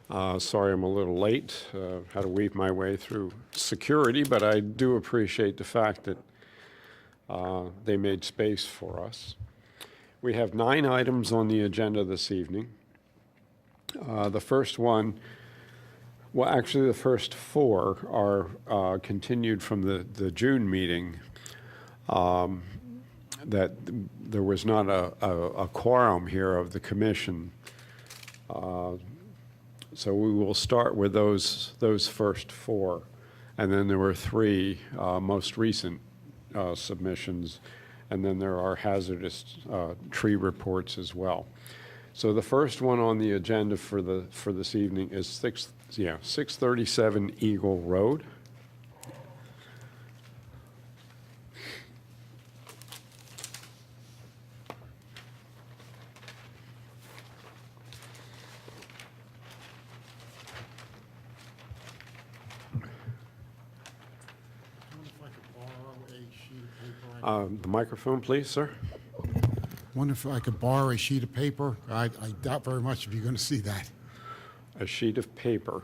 Sorry I'm a little late. Had to weave my way through security, but I do appreciate the fact that they made space for us. We have 9 items on the agenda this evening. The first one, well, actually the first 4 are continued from the June meeting. That there was not a quorum here of the commission. So we will start with those first 4. And then there were 3 most recent submissions. And then there are hazardous tree reports as well. So the first one on the agenda for this evening is 637 Eagle Road. The microphone, please, sir. Wonder if I could borrow a sheet of paper. I doubt very much if you're going to see that. A sheet of paper.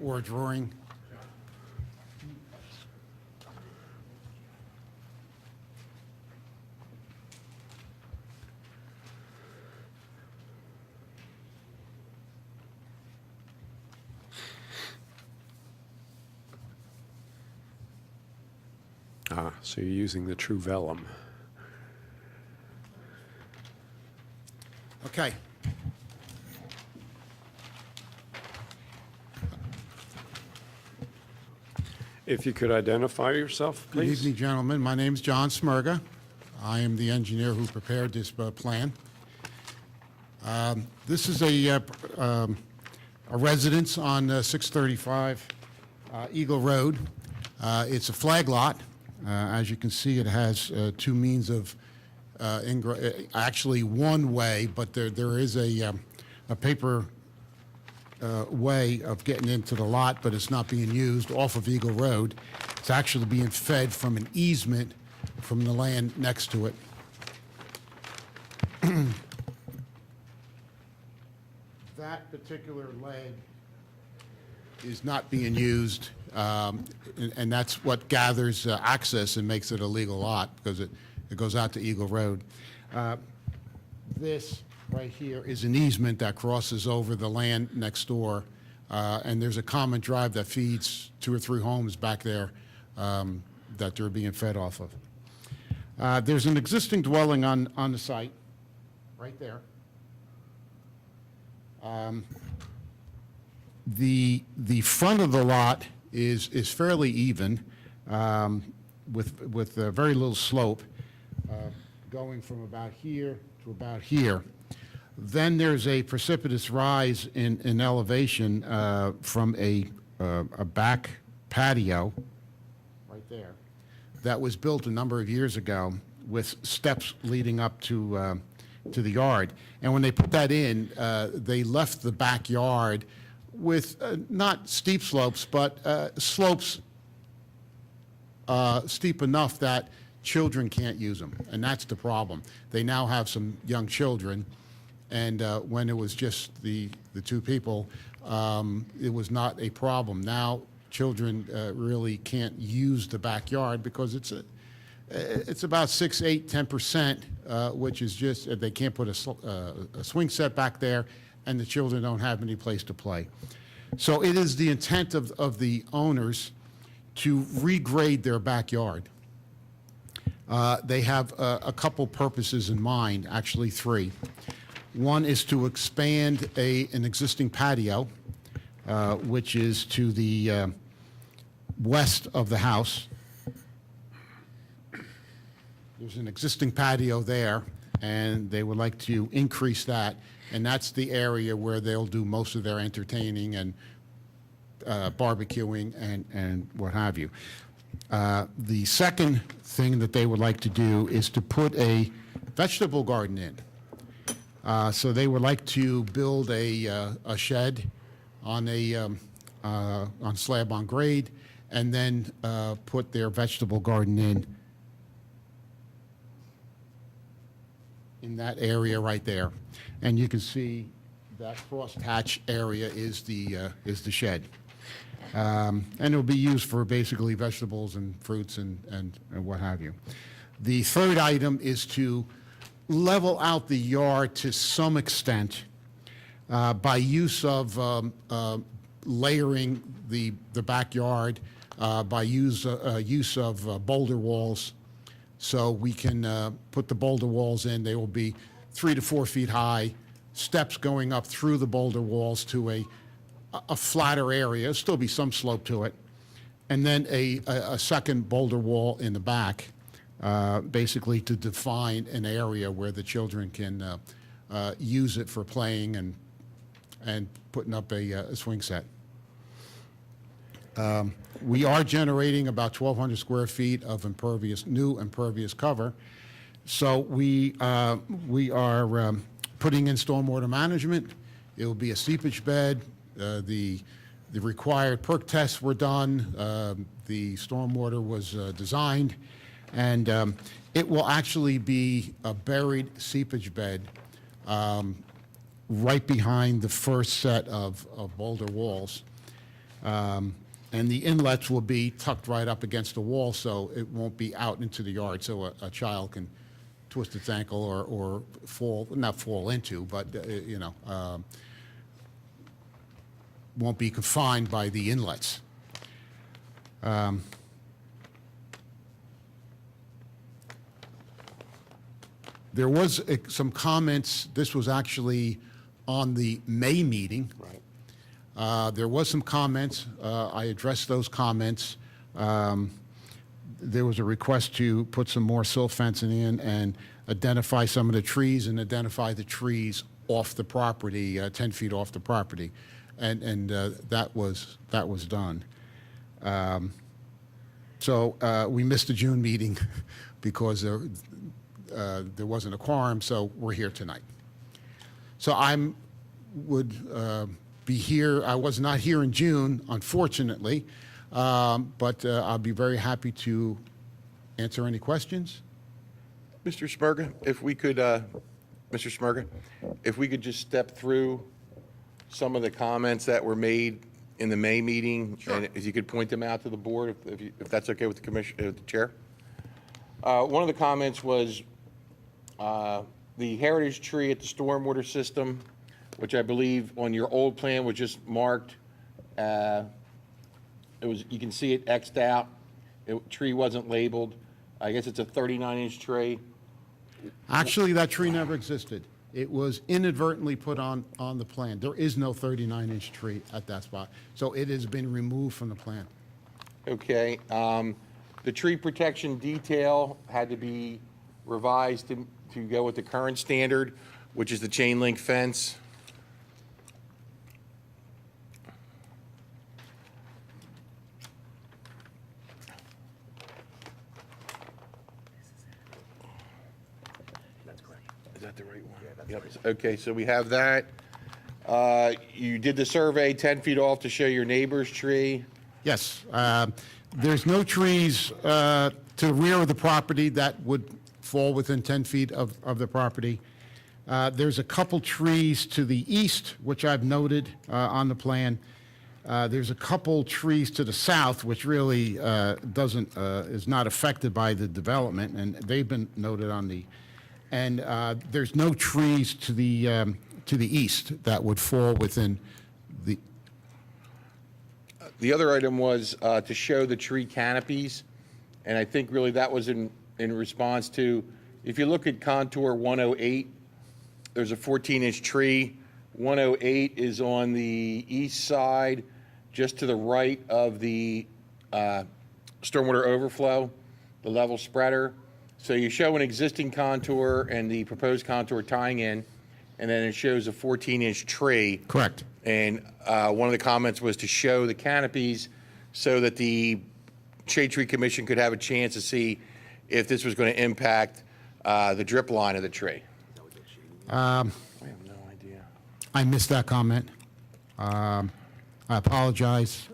Or a drawing. So you're using the true vellum. Okay. If you could identify yourself, Good please. evening, gentlemen. My name is John Smirga. I am the engineer who prepared this plan. This is a residence on 635 Eagle Road. It's a flag lot. As you can see, it has 2 means of actually one way, but there is a paper way of getting into the lot, but it's not being used off of Eagle Road. It's actually being fed from an easement from the land next to it. That particular leg is not being used, and that's what gathers access and makes it a legal lot, because it goes out to Eagle Road. This right here is an easement that crosses over the land next door, and there's a common drive that feeds 2 or 3 homes back there that they're being fed off of. There's an existing dwelling on the site, right there. The front of the lot is fairly even, with very little slope, going from about here to about here. Then there's a precipitous rise in elevation from a back patio, right there, that was built a number of years ago with steps leading up to the yard. And when they put that in, they left the backyard with not steep slopes, but slopes steep enough that children can't use them, and that's the problem. They now have some young children, and when it was just the 2 people, it was not a problem. Now children really can't use the backyard because it's about 6, 8, 10%, which is just they can't put a swing set back there, and the children don't have any place to play. So it is the intent of the owners to regrade their backyard. They have a couple purposes in mind, actually 3. One is to expand an existing patio, which is to the west of the house. There's an existing patio there, and they would like to increase that, and that's the area where they'll do most of their entertaining and barbecuing and what have you. The second thing that they would like to do is to put a vegetable garden in. So they would like to build a shed on on slab on grade, and then put their vegetable garden in that area right there. And you can see that crosshatch area is the shed. And it'll be used for basically vegetables and fruits and what have you. The third item is to level out the yard to some extent by use of layering the backyard, by use of boulder walls. So we can put the boulder walls in. They will be 3 to 4 feet high, steps going up through the boulder walls to a flatter area. There'll still be some slope to it. And then a second boulder wall in the back, basically to define an area where the children can use it for playing and putting up a swing set. We are generating about 1,200 square feet of new impervious cover. So we are putting in stormwater management. It will be a seepage bed. The required perk tests were done. The stormwater was designed. And it will actually be a buried seepage bed right behind the first set of boulder walls. And the inlets will be tucked right up against the wall, so it won't be out into the yard, so a child can twist its ankle or fall, not fall into, but, won't be confined by the inlets. There was some comments, this was actually on the May meeting. Right. There was some comments. I addressed those comments. There was a request to put some more silt fencing in and identify some of the trees and identify the trees off the property, 10 feet off the property. And that was done. So we missed the June meeting because there wasn't a quorum, so we're here tonight. So would be here. I was not here in June, unfortunately, but I'll be very happy to answer any questions. Mr. Smirga, if we could, Mr. Smirga, if we could just step through some of the comments that were made in the May meeting, and if you could point them out to the board, if that's okay with the commission, the chair. One of the comments was the heritage tree at the stormwater system, which I believe on your old plan was just marked. You can see it X'd out. Tree wasn't labeled. I guess it's a 39-inch tree. Actually, that tree never existed. It was inadvertently put on the plan. There is no 39-inch tree at that spot. So it has been removed from the plan. Okay. The tree protection detail had to be revised to go with the current standard, which is the chain link fence. Is that the right one? Yeah, yep. Okay, so we have that. You did the survey 10 feet off to show your neighbor's tree. Yes. There's no trees to the rear of the property that would fall within 10 feet of the property. There's a couple trees to the east, which I've noted on the plan. There's a couple trees to the south, which really is not affected by the development, and they've been noted on the. And there's no trees to the east that would fall within the. The other item was to show the tree canopies, and I think really that was in response to, if you look at contour 108, there's a 14-inch tree. 108 is on the east side, just to the right of the stormwater overflow, the level spreader. So you show an existing contour and the proposed contour tying in, and then it shows a 14-inch tree. Correct. And one of the comments was to show the canopies so that the Shade Tree Commission could have a chance to see if this was going to impact the drip line of the tree. I have no idea. I missed that comment. I apologize.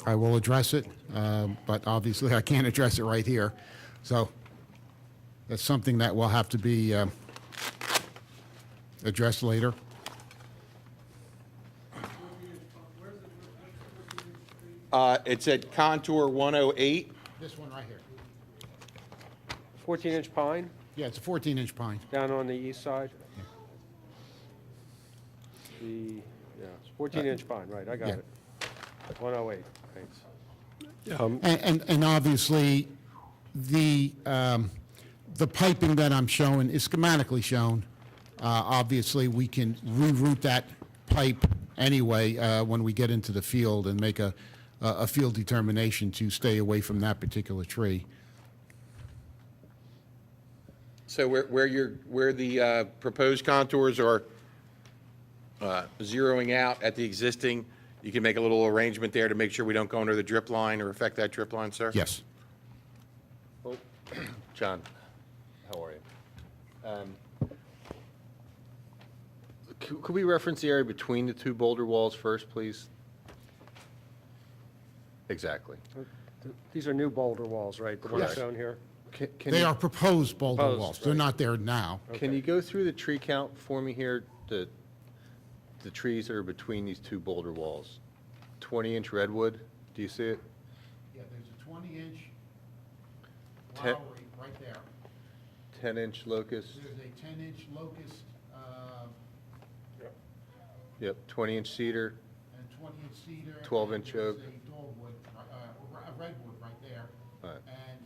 I will address it, but obviously I can't address it right here. So that's something that will have to be address later. It's at contour 108. This one right here. 14-inch pine Yeah, it's a 14-inch pine. down on the east side? The, yeah, it's 14-inch pine, right, I got yeah. it. 108, thanks. And obviously, the piping that I'm showing is schematically shown. Obviously, we can reroute that pipe anyway when we get into the field and make a field determination to stay away from that particular tree. So where the proposed contours are zeroing out at the existing, you can make a little arrangement there to make sure we don't go under the drip line or affect that drip line, sir? Yes. Oh, John, how are you? Could we reference the area between the two boulder walls first, please? Exactly. These are new boulder walls, right, the ones Correct. shown here? Can They you- are proposed boulder Proposed, walls. They're right. not there now. Can you go through the tree count for me here, the trees that are between these two boulder walls? 20-inch redwood, do you see it? Yeah, there's a 20-inch Ten- flowery right there. 10-inch locust, There's a 10-inch locust yep, 20-inch cedar, and 20-inch cedar. 12-inch and there's oak. a dogwood, a redwood right there. Right. And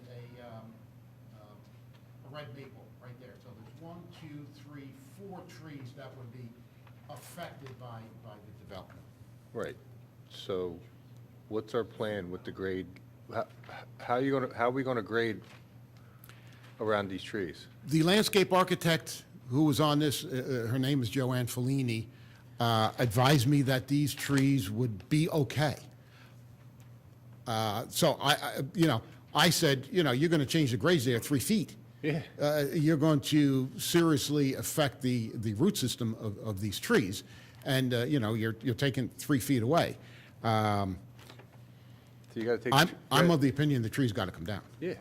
a red maple right there. So there's 1, 2, 3, 4 trees that would be affected by the development. right. So what's our plan with the grade? How are we gonna grade around these trees? The landscape architect who was on this, her name is Joanne Fellini, advised me that these trees would be okay. So I said, you're going to change the grades there 3 feet. Yeah. You're going to seriously affect the root system of these trees, and you're taking 3 feet away. So you gotta take. I'm of the opinion the trees got to come down. Yeah.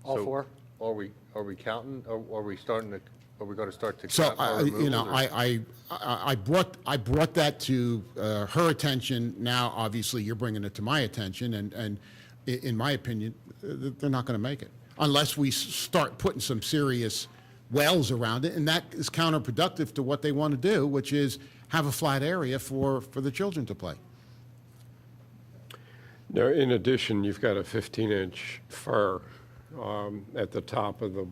All So, four? Are we counting, or are we gonna start to? So, count our removals, or- I brought that to her attention. Now, obviously, you're bringing it to my attention, and in my opinion, they're not going to make it unless we start putting some serious wells around it, and that is counterproductive to what they want to do, which is have a flat area for the children to play. Now, in addition, you've got a 15-inch fir at the top of the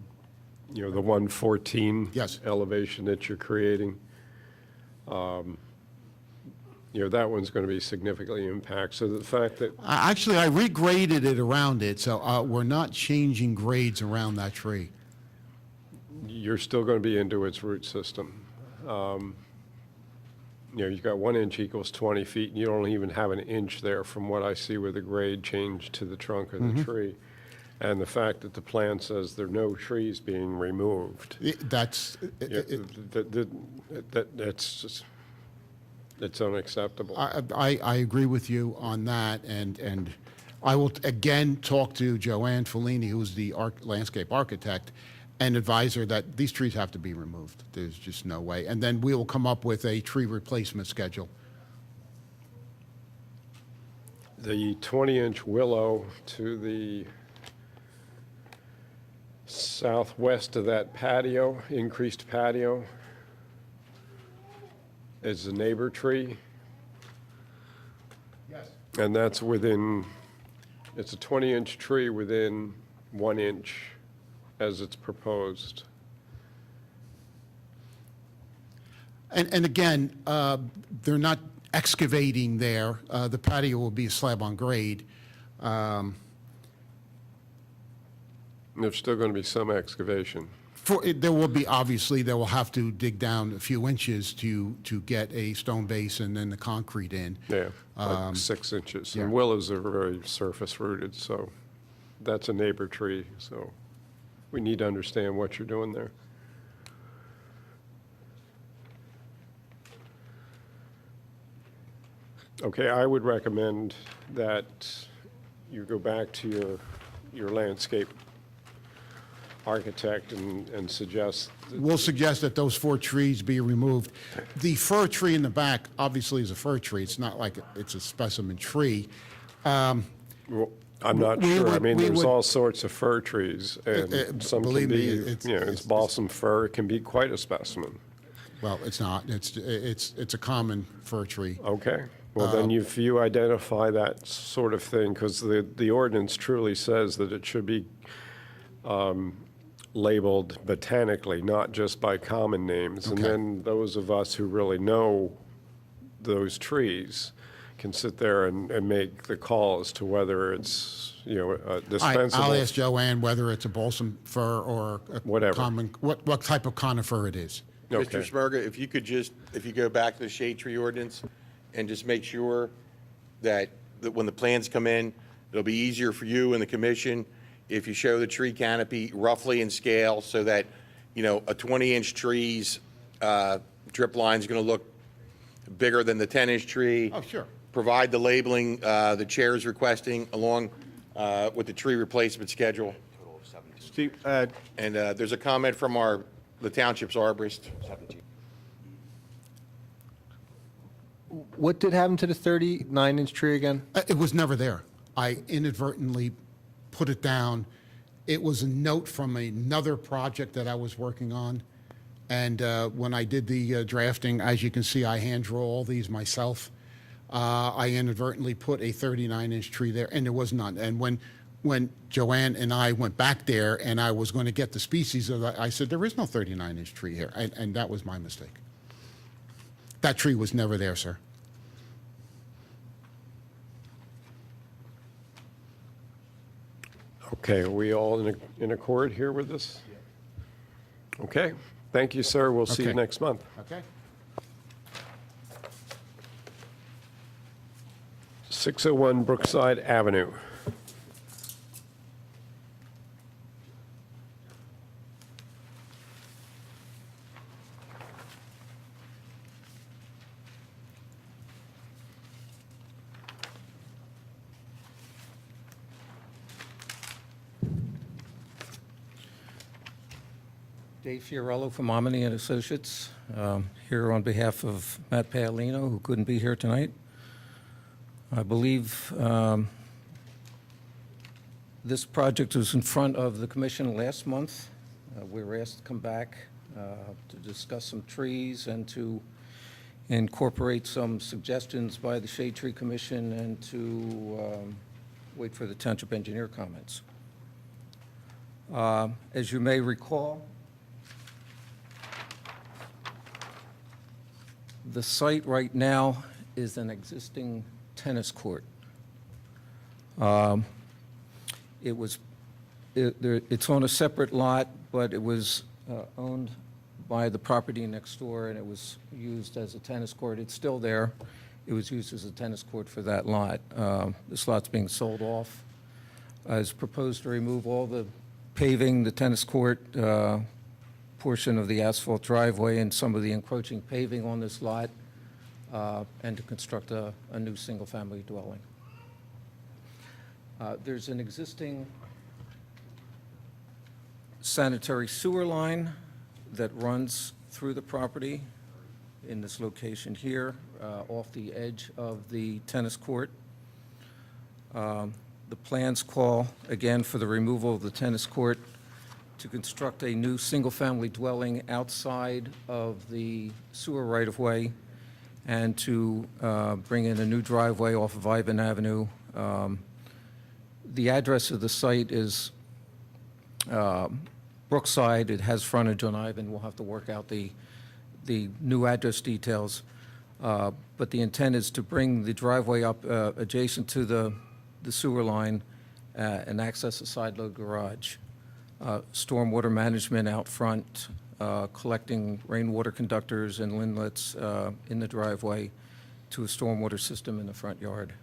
114 Yes. elevation that you're creating. That one's going to be significantly impacted. So the fact that, Actually, I regraded it around it, so we're not changing grades around that tree. you're still going to be into its root system. You've got 1 inch equals 20 feet, and you don't even have an inch there from what I see with the grade change to the trunk of the tree. And the fact that the plan says there are no trees being removed, That's, that's just, it's unacceptable. I agree with you on that, and I will again talk to Joanne Fellini, who's the landscape architect, and advise her that these trees have to be removed. There's just no way. And then we will come up with a tree replacement schedule. The 20-inch willow to the southwest of that patio, increased patio, is a neighbor tree, Yes. and that's within, it's a 20-inch tree within 1 inch as it's proposed. And again, they're not excavating there. The patio will be a slab on grade. There's still going to be some excavation. There will be, obviously, they will have to dig down a few inches to get a stone base and then the concrete in. Yeah, like 6 inches. yeah. And willows are very surface rooted, so that's a neighbor tree, so we need to understand what you're doing there. Okay, I would recommend that you go back to your landscape architect and suggest, We'll suggest that those 4 trees be removed. The fir tree in the back obviously is a fir tree. It's not like it's a specimen tree. well, I'm not We sure. I would- mean, we there's would- all sorts of fir trees, and some can believe me, be, it's- you know, it's it's- balsam fir, it can be quite a specimen. Well, it's not. It's a common fir tree. Okay, well, then if you identify that sort of thing, because the ordinance truly says that it should be labeled botanically, not just by common names. And Okay. then those of us who really know those trees can sit there and make the call as to whether it's, you know, dispensable. I'll ask Joanne whether it's a balsam fir or a Whatever. common, what type of conifer it is. Okay. Mr. Smirga, if you could just, if you go back to the shade tree ordinance and just make sure that when the plans come in, it'll be easier for you and the commission if you show the tree canopy roughly in scale so that, you know, a 20-inch tree's drip line is going to look bigger than the 10-inch tree. Oh, sure. Provide the labeling the chair's requesting along with the tree replacement schedule. Steve, And there's a comment from the township's arborist. what did happen to the 39-inch tree again? It was never there. I inadvertently put it down. It was a note from another project that I was working on. And when I did the drafting, as you can see, I hand draw all these myself. I inadvertently put a 39-inch tree there, and there was none. And when Joanne and I went back there and I was going to get the species of that, I said, there is no 39-inch tree here. And that was my mistake. That tree was never there, sir. Okay, are we all in accord here with this? Okay, thank you, sir. We'll see you Okay. next month. Okay. 601 Brookside Avenue. Dave Fiorello from Omni and Associates, here on behalf of Matt Paolino, who couldn't be here tonight. I believe this project was in front of the commission last month. We were asked to come back to discuss some trees and to incorporate some suggestions by the Shade Tree Commission and to wait for the township engineer comments. As you may recall, the site right now is an existing tennis court. It's on a separate lot, but it was owned by the property next door, and it was used as a tennis court. It's still there. It was used as a tennis court for that lot. This lot's being sold off. It's proposed to remove all the paving, the tennis court portion of the asphalt driveway and some of the encroaching paving on this lot, and to construct a new single-family dwelling. There's an existing sanitary sewer line that runs through the property in this location here, off the edge of the tennis court. The plans call, again, for the removal of the tennis court to construct a new single-family dwelling outside of the sewer right-of-way and to bring in a new driveway off of Ivan Avenue. The address of the site is Brookside. It has frontage on Ivan. We'll have to work out the new address details. But the intent is to bring the driveway up adjacent to the sewer line and access a side-load garage. Stormwater management out front, collecting rainwater conductors and inlets in the driveway to a stormwater system in the front yard.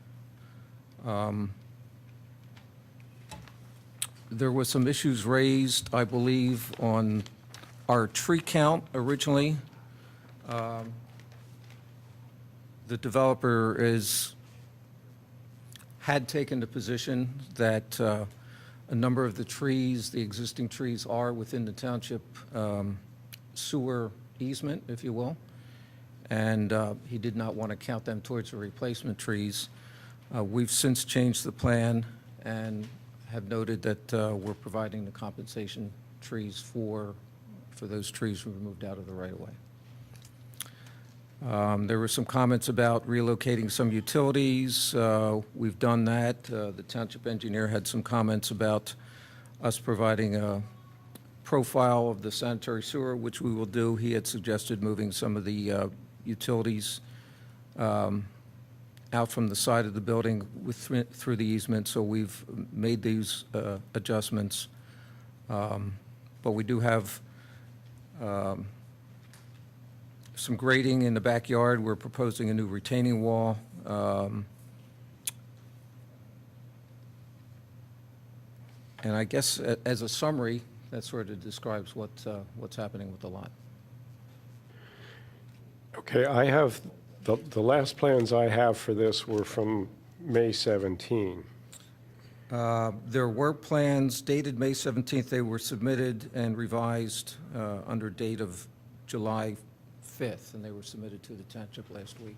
There were some issues raised, I believe, on our tree count originally. The developer had taken the position that A number of the trees, the existing trees, are within the township sewer easement, if you will, and he did not want to count them towards the replacement trees. We've since changed the plan and have noted that we're providing the compensation trees for those trees removed out of the right-of-way. There were some comments about relocating some utilities. We've done that. The township engineer had some comments about us providing a profile of the sanitary sewer, which we will do. He had suggested moving some of the utilities out from the side of the building through the easement, so we've made these adjustments. But we do have some grading in the backyard. We're proposing a new retaining wall. And I guess as a summary, that sort of describes what's happening with the lot. Okay, I have, the last plans I have for this were from May 17. There were plans dated May 17th. They were submitted and revised under date of July 5th, and they were submitted to the township last week.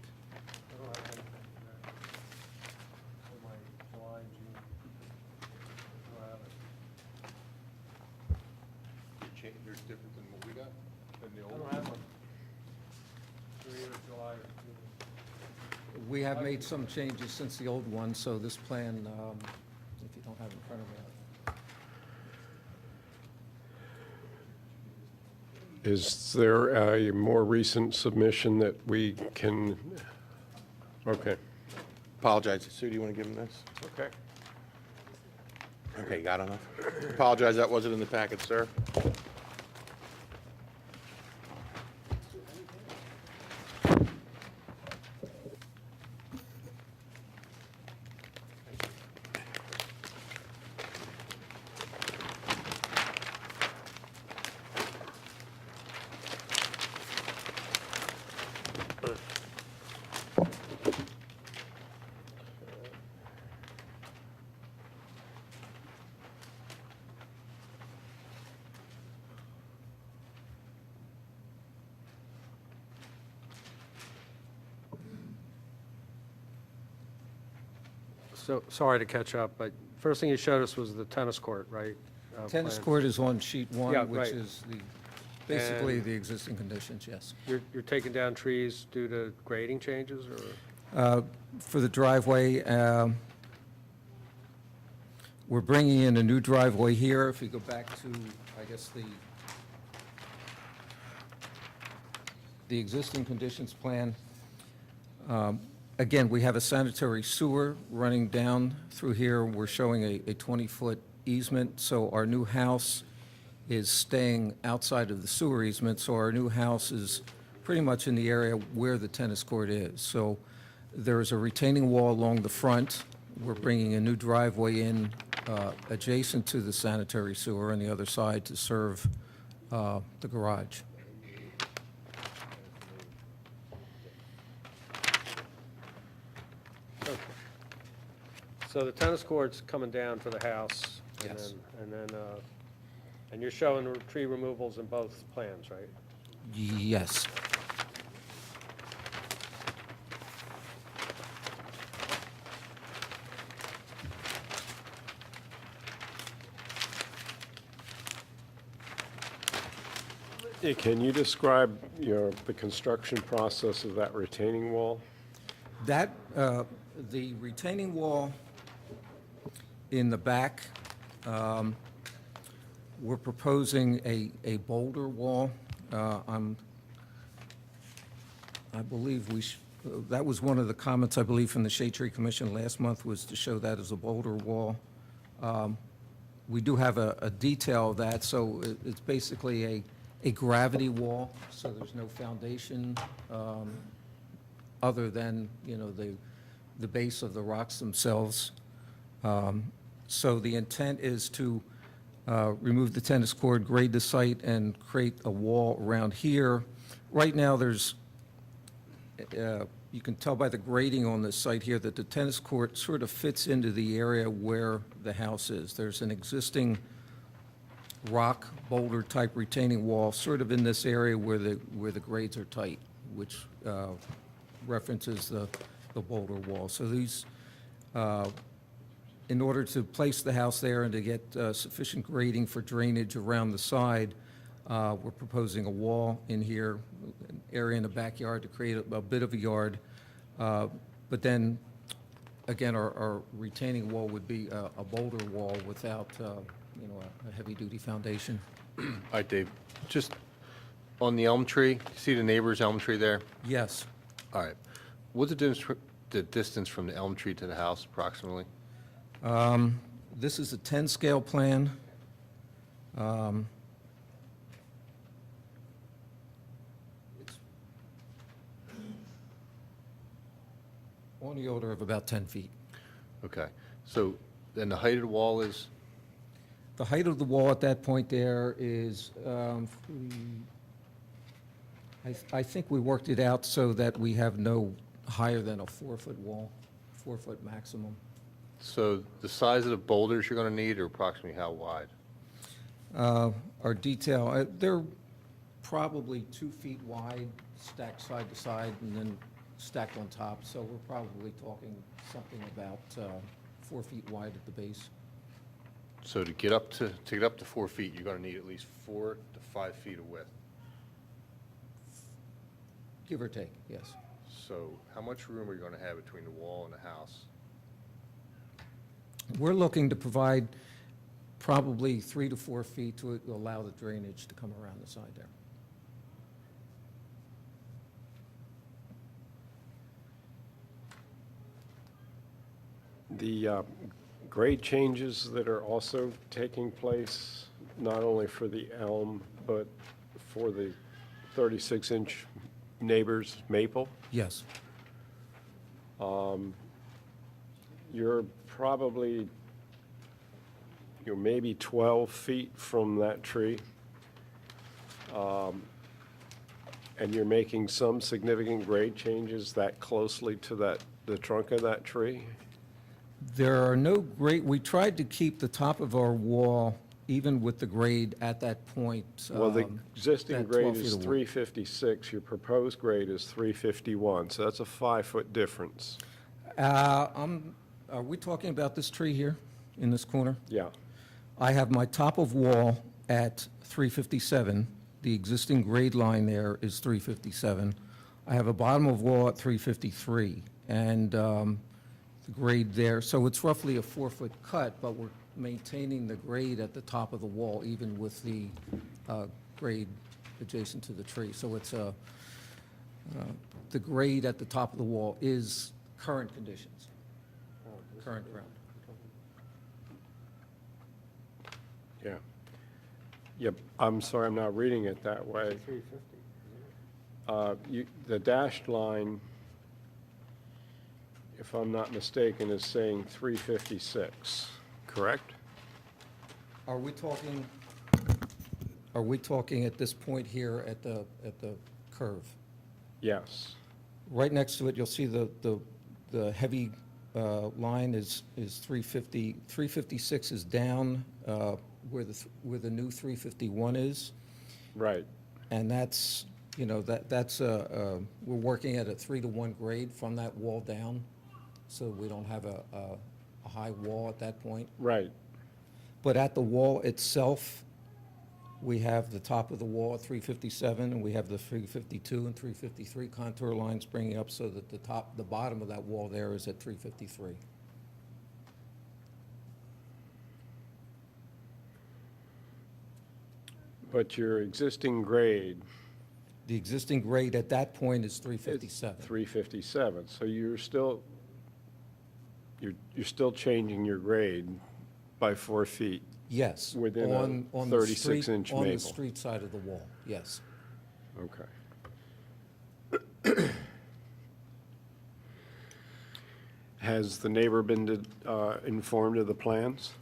There's different than what we got, than the I old don't one? have one. They're either July or June. We have made some changes since the old one, so this plan, if you don't have it in front of you. Is there a more recent submission that we can, okay. Apologize. Sue, do you want to give him this? Okay. Okay, got enough? Apologize, that wasn't in the packet, sir. So, sorry to catch up, but first thing you showed us was the tennis court, right? Tennis plan. court is on sheet Yeah, one, which right. is basically And- the existing conditions, yes. You're taking down trees due to grading changes, or? For the driveway, we're bringing in a new driveway here. If you go back to, I guess, the existing conditions plan, again, we have a sanitary sewer running down through here. We're showing a 20-foot easement, so our new house is staying outside of the sewer easement, so our new house is pretty much in the area where the tennis court is. So there is a retaining wall along the front. We're bringing a new driveway in adjacent to the sanitary sewer on the other side to serve the garage. So the tennis court's coming down for the house? Yes. And you're showing the tree removals in both plans, right? Yes. Can you describe the construction process of that retaining wall? That, the retaining wall in the back, we're proposing a boulder wall. I believe that was one of the comments, I believe, from the Shade Tree Commission last month, was to show that as a boulder wall. We do have a detail of that, so it's basically a gravity wall, so there's no foundation other than, the base of the rocks themselves. So the intent is to remove the tennis court, grade the site, and create a wall around here. Right now, there's you can tell by the grading on this site here that the tennis court sort of fits into the area where the house is. There's an existing rock boulder-type retaining wall sort of in this area where the grades are tight, which references the boulder wall. So these, in order to place the house there and to get sufficient grading for drainage around the side, we're proposing a wall in here, an area in the backyard to create a bit of a yard. But then, again, our retaining wall would be a boulder wall without, a heavy-duty foundation. All right, Dave, just on the elm tree, see the neighbor's elm tree there? Yes. All right. What's the distance from the elm tree to the house approximately? This is a 10-scale plan. It's on the order of about 10 feet. Okay. So then the height of the wall is, The height of the wall at that point there is, I think we worked it out so that we have no higher than a 4-foot wall, 4-foot maximum. so the size of the boulders you're going to need are approximately how wide? Our detail, they're probably 2 feet wide, stacked side to side, and then stacked on top. So we're probably talking something about 4 feet wide at the base. So to get up to 4 feet, you're going to need at least 4 to 5 feet of width. Give or take, yes. So how much room are you going to have between the wall and the house? We're looking to provide probably 3 to 4 feet to allow the drainage to come around the side there. The grade changes that are also taking place, not only for the elm, but for the 36-inch neighbor's maple, Yes. you're probably, maybe 12 feet from that tree. And you're making some significant grade changes that closely to the trunk of that tree? There are no grade, we tried to keep the top of our wall even with the grade at that point. Well, the existing that grade 12 feet is of wall. 356, your proposed grade is 351, so that's a 5-foot difference. Are we talking about this tree here in this corner? Yeah, I have my top of wall at 357. The existing grade line there is 357. I have a bottom of wall at 353, and the grade there, so it's roughly a 4-foot cut, but we're maintaining the grade at the top of the wall, even with the grade adjacent to the tree. So it's the grade at the top of the wall is current conditions, current ground. yeah. Yep, I'm sorry, I'm not reading it that way. 350. The dashed line, if I'm not mistaken, is saying 356, correct? Are we talking at this point here at the curve? Yes. Right next to it, you'll see the heavy line is 350. 356 is down where the new 351 is, Right. and that's, we're working at a 3-to-1 grade from that wall down, so we don't have a high wall at that point. Right. But at the wall itself, we have the top of the wall at 357, and we have the 352 and 353 contour lines bringing up so that the bottom of that wall there is at 353. But your existing grade The existing grade at that point is is 357. 357, so you're still changing your grade by 4 feet. Yes. Within a on the street- 36-inch On the maple. street side of the wall, yes. Okay. Has the neighbor been informed of the plans?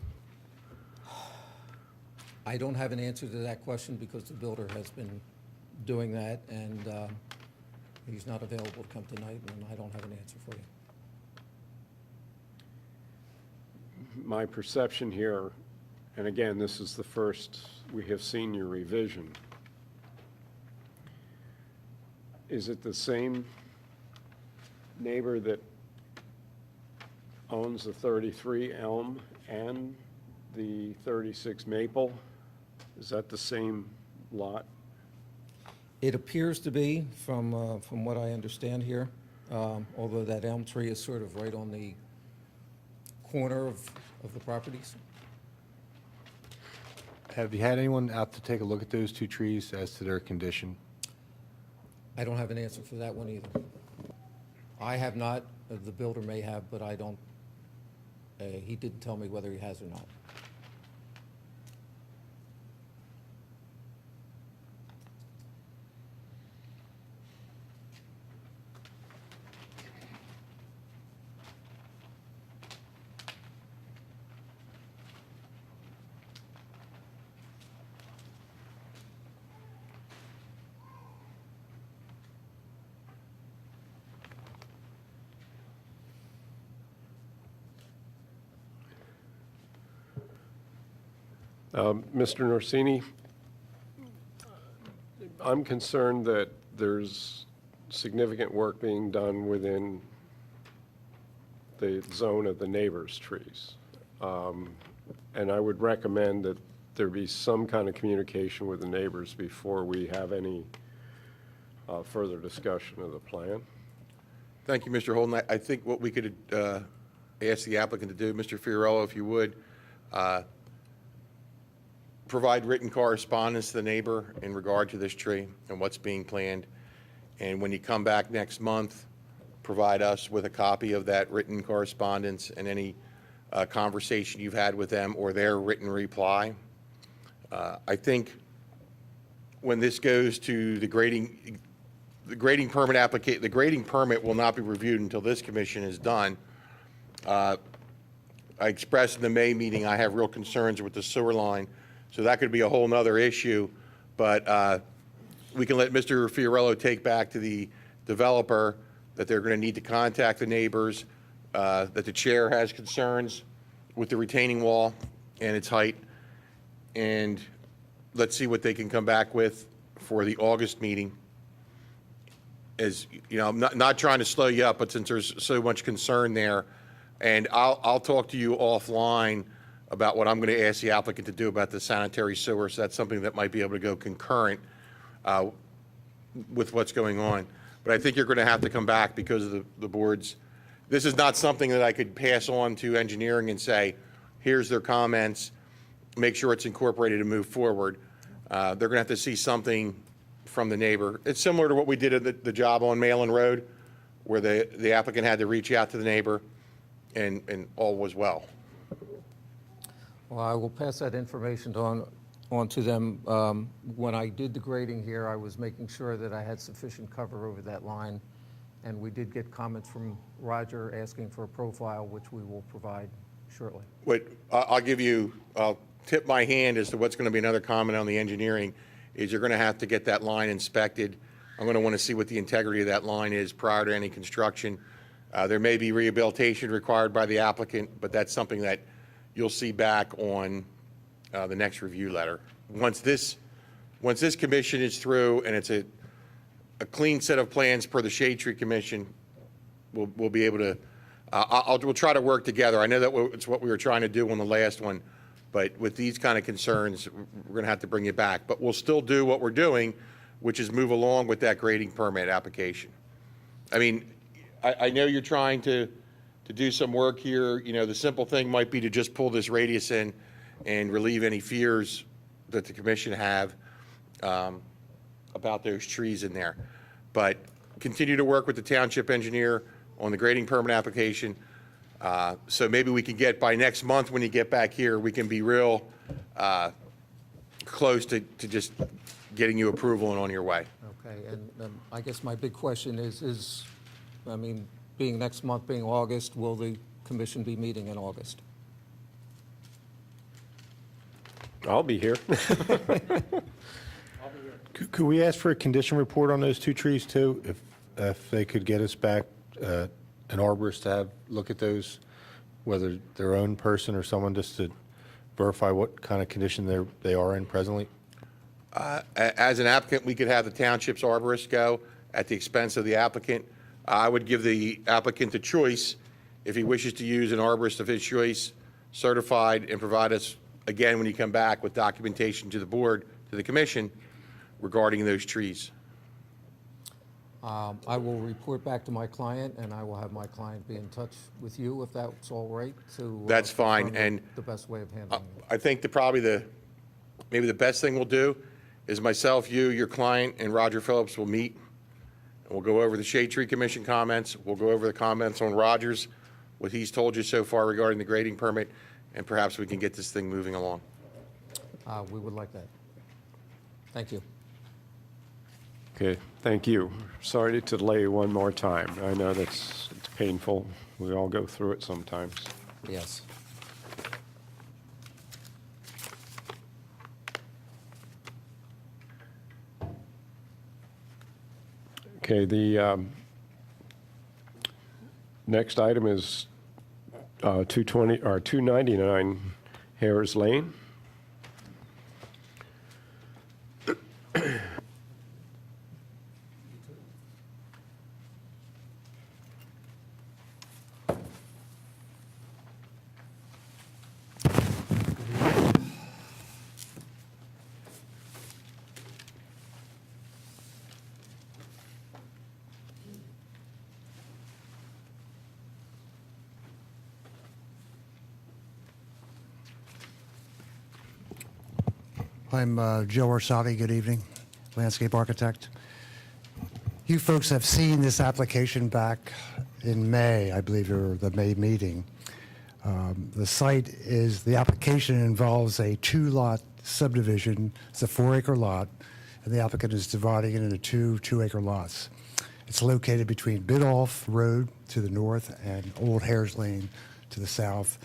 I don't have an answer to that question because the builder has been doing that, and, He's not available to come tonight, and I don't have an answer for you. My perception here, and again, this is the first we have seen your revision, is it the same neighbor that owns the 33 Elm and the 36 Maple? Is that the same lot? It appears to be, from what I understand here, although that elm tree is sort of right on the corner of the properties. Have you had anyone out to take a look at those two trees as to their condition? I don't have an answer for that one either. I have not, the builder may have, but I don't, he didn't tell me whether he has or not. Mr. Norsini, I'm concerned that there's significant work being done within the zone of the neighbors' trees. And I would recommend that there be some kind of communication with the neighbors before we have any further discussion of the plan. Thank you, Mr. Holden. I think what we could ask the applicant to do, Mr. Fiorello, if you would, provide written correspondence to the neighbor in regard to this tree and what's being planned. And when you come back next month, provide us with a copy of that written correspondence and any conversation you've had with them or their written reply. I think when this goes to the grading permit the grading permit will not be reviewed until this commission is done. I expressed in the May meeting I have real concerns with the sewer line, so that could be a whole nother issue, but we can let Mr. Fiorello take back to the developer that they're going to need to contact the neighbors, that the chair has concerns with the retaining wall and its height, and let's see what they can come back with for the August meeting. As you know, I'm not trying to slow you up, but since there's so much concern there, and I'll talk to you offline about what I'm going to ask the applicant to do about the sanitary sewer, so that's something that might be able to go concurrent with what's going on. But I think you're going to have to come back because of the board's, this is not something that I could pass on to engineering and say, here's their comments, make sure it's incorporated and move forward. They're going to have to see something from the neighbor. It's similar to what we did at the job on Malin Road, where the applicant had to reach out to the neighbor and all was well. Well, I will pass that information on to them. When I did the grading here, I was making sure that I had sufficient cover over that line, and we did get comments from Roger asking for a profile, which we will provide shortly. I'll tip my hand as to what's going to be another comment on the engineering, is you're going to have to get that line inspected. I'm going to want to see what the integrity of that line is prior to any construction. There may be rehabilitation required by the applicant, but that's something that you'll see back on the next review letter. Once this commission is through and it's a clean set of plans per the Shade Tree Commission, we'll be able to, we'll try to work together. I know that it's what we were trying to do on the last one, but with these kind of concerns, we're going to have to bring you back. But we'll still do what we're doing, which is move along with that grading permit application. I mean, I know you're trying to do some work here. You know, the simple thing might be to just pull this radius in and relieve any fears that the commission have about those trees in there. But continue to work with the township engineer on the grading permit application. So maybe we can get by next month, when you get back here, we can be real close to just getting you approval and on your way. Okay, and I guess my big question is, I mean, being next month, being August, will the commission be meeting in August? I'll be here. Could we ask for a condition report on those two trees too? If if they could get us back an arborist to have, look at those, whether their own person or someone, just to verify what kind of condition they are in presently? As an applicant, we could have the township's arborist go at the expense of the applicant. I would give the applicant the choice, if he wishes to use an arborist of his choice, certified, and provide us, again, when you come back, with documentation to the board, to the commission, regarding those trees. I will report back to my client, and I will have my client be in touch with you, if that's all right, to... That's fine, confirm and the best way of handling it. I think maybe the best thing we'll do is myself, you, your client, and Roger Phillips will meet, and we'll go over the Shade Tree Commission comments, we'll go over the comments on Rogers, what he's told you so far regarding the grading permit, and perhaps we can get this thing moving along. We would like that. Thank you. Okay, thank you. Sorry to delay you one more time. I know it's painful. We all go through it sometimes. Yes. Okay, the next item is 299 Hares Lane. I'm Joe Orsatti. Good evening, landscape architect. You folks have seen this application back in May, I believe, or the May meeting. The application involves a 2-lot subdivision. It's a 4-acre lot, and the applicant is dividing it into two 2-acre lots. It's located between Bidoff Road to the north and Old Hares Lane to the south.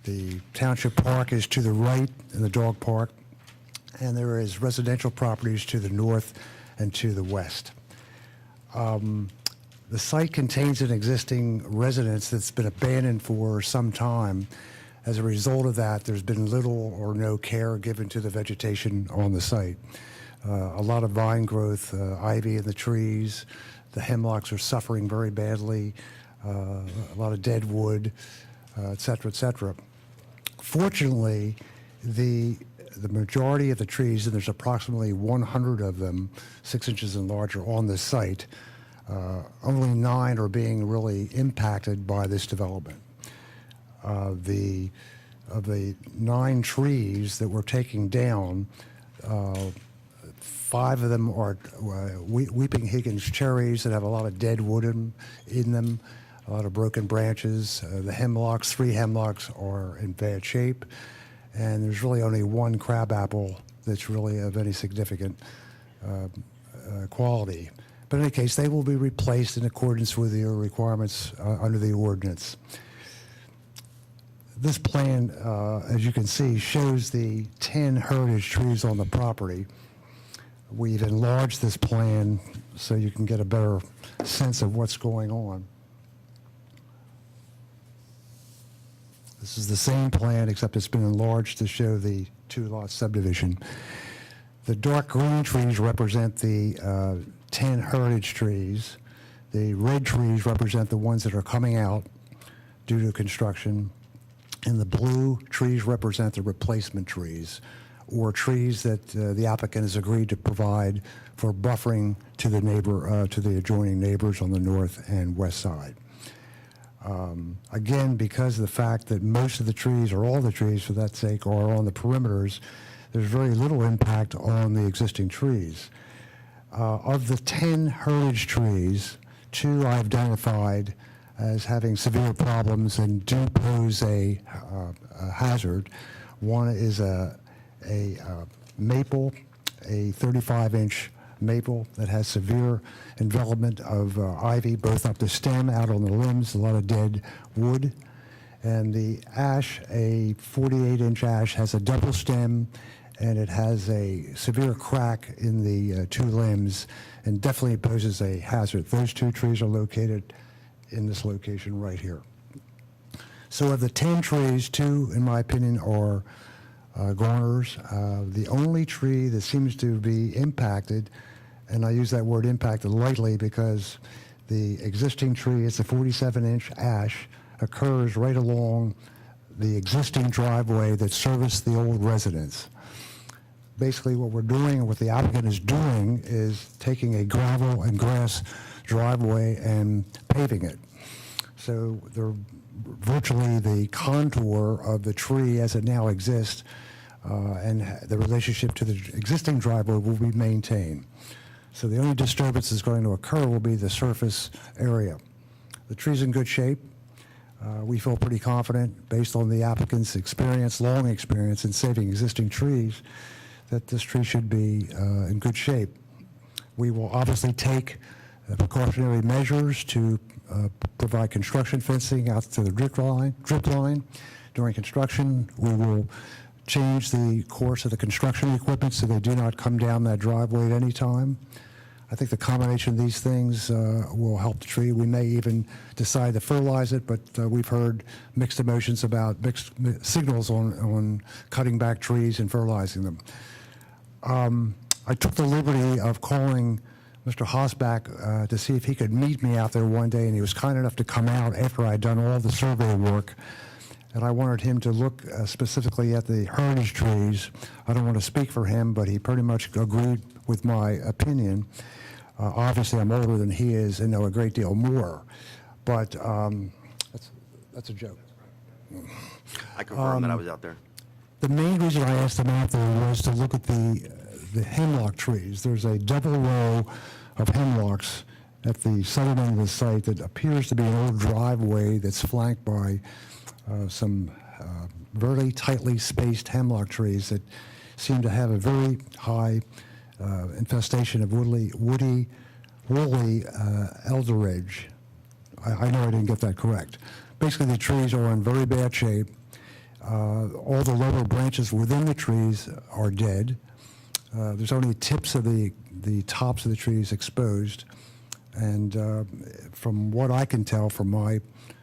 The township park is to the right in the dog park, and there is residential properties to the north and to the west. The site contains an existing residence that's been abandoned for some time. As a result of that, there's been little or no care given to the vegetation on the site. A lot of vine growth, ivy in the trees, the hemlocks are suffering very badly, a lot of dead wood, et cetera, et cetera. Fortunately, the majority of the trees, and there's approximately 100 of them, 6 inches and larger, on this site, only 9 are being really impacted by this development. Of the 9 trees that we're taking down, 5 of them are Weeping Higgins cherries that have a lot of dead wood in them, a lot of broken branches. The hemlocks, 3 hemlocks are in bad shape. And there's really only 1 crabapple that's really of any significant quality. But in any case, they will be replaced in accordance with your requirements under the ordinance. This plan, as you can see, shows the 10 heritage trees on the property. We've enlarged this plan so you can get a better sense of what's going on. This is the same plan, except it's been enlarged to show the 2-lot subdivision. The dark green trees represent the 10 heritage trees. The red trees represent the ones that are coming out due to construction. And the blue trees represent the replacement trees, or trees that the applicant has agreed to provide for buffering to the adjoining neighbors on the north and west side. Again, because of the fact that most of the trees, or all the trees for that sake, are on the perimeters, there's very little impact on the existing trees. Of the 10 heritage trees, 2 I've identified as having severe problems and do pose a hazard. One is a maple, a 35-inch maple that has severe envelopment of ivy, both up the stem, out on the limbs, a lot of dead wood. And the ash, a 48-inch ash, has a double stem and it has a severe crack in the two limbs and definitely poses a hazard. Those two trees are located in this location right here. So of the 10 trees, 2, in my opinion, are goners. The only tree that seems to be impacted, and I use that word impacted lightly because the existing tree, it's a 47-inch ash, occurs right along the existing driveway that serviced the old residence. Basically what we're doing, and what the applicant is doing, is taking a gravel and grass driveway and paving it. So they're virtually the contour of the tree as it now exists, and the relationship to the existing driveway will be maintained. So the only disturbance that's going to occur will be the surface area. The tree's in good shape. We feel pretty confident, based on the applicant's experience, long experience in saving existing trees, that this tree should be in good shape. We will obviously take precautionary measures to provide construction fencing out to the drip line. During construction, we will change the course of the construction equipment so they do not come down that driveway at any time. I think the combination of these things will help the tree. We may even decide to fertilize it, but we've heard mixed emotions about mixed signals on cutting back trees and fertilizing them. I took the liberty of calling Mr. Hosback to see if he could meet me out there one day, and he was kind enough to come out after I'd done all the survey work. And I wanted him to look specifically at the heritage trees. I don't want to speak for him, but he pretty much agreed with my opinion. Obviously, I'm older than he is and know a great deal more, but that's a joke. I confirm that I was out there. The main reason I asked him out there was to look at the hemlock trees. There's a double row of hemlocks at the southern end of the site that appears to be an old driveway that's flanked by some very tightly spaced hemlock trees that seem to have a very high infestation of woolly elderage. I know I didn't get that correct. Basically, the trees are in very bad shape. All the lower branches within the trees are dead. There's only tips of the tops of the trees exposed. And from what I can tell from my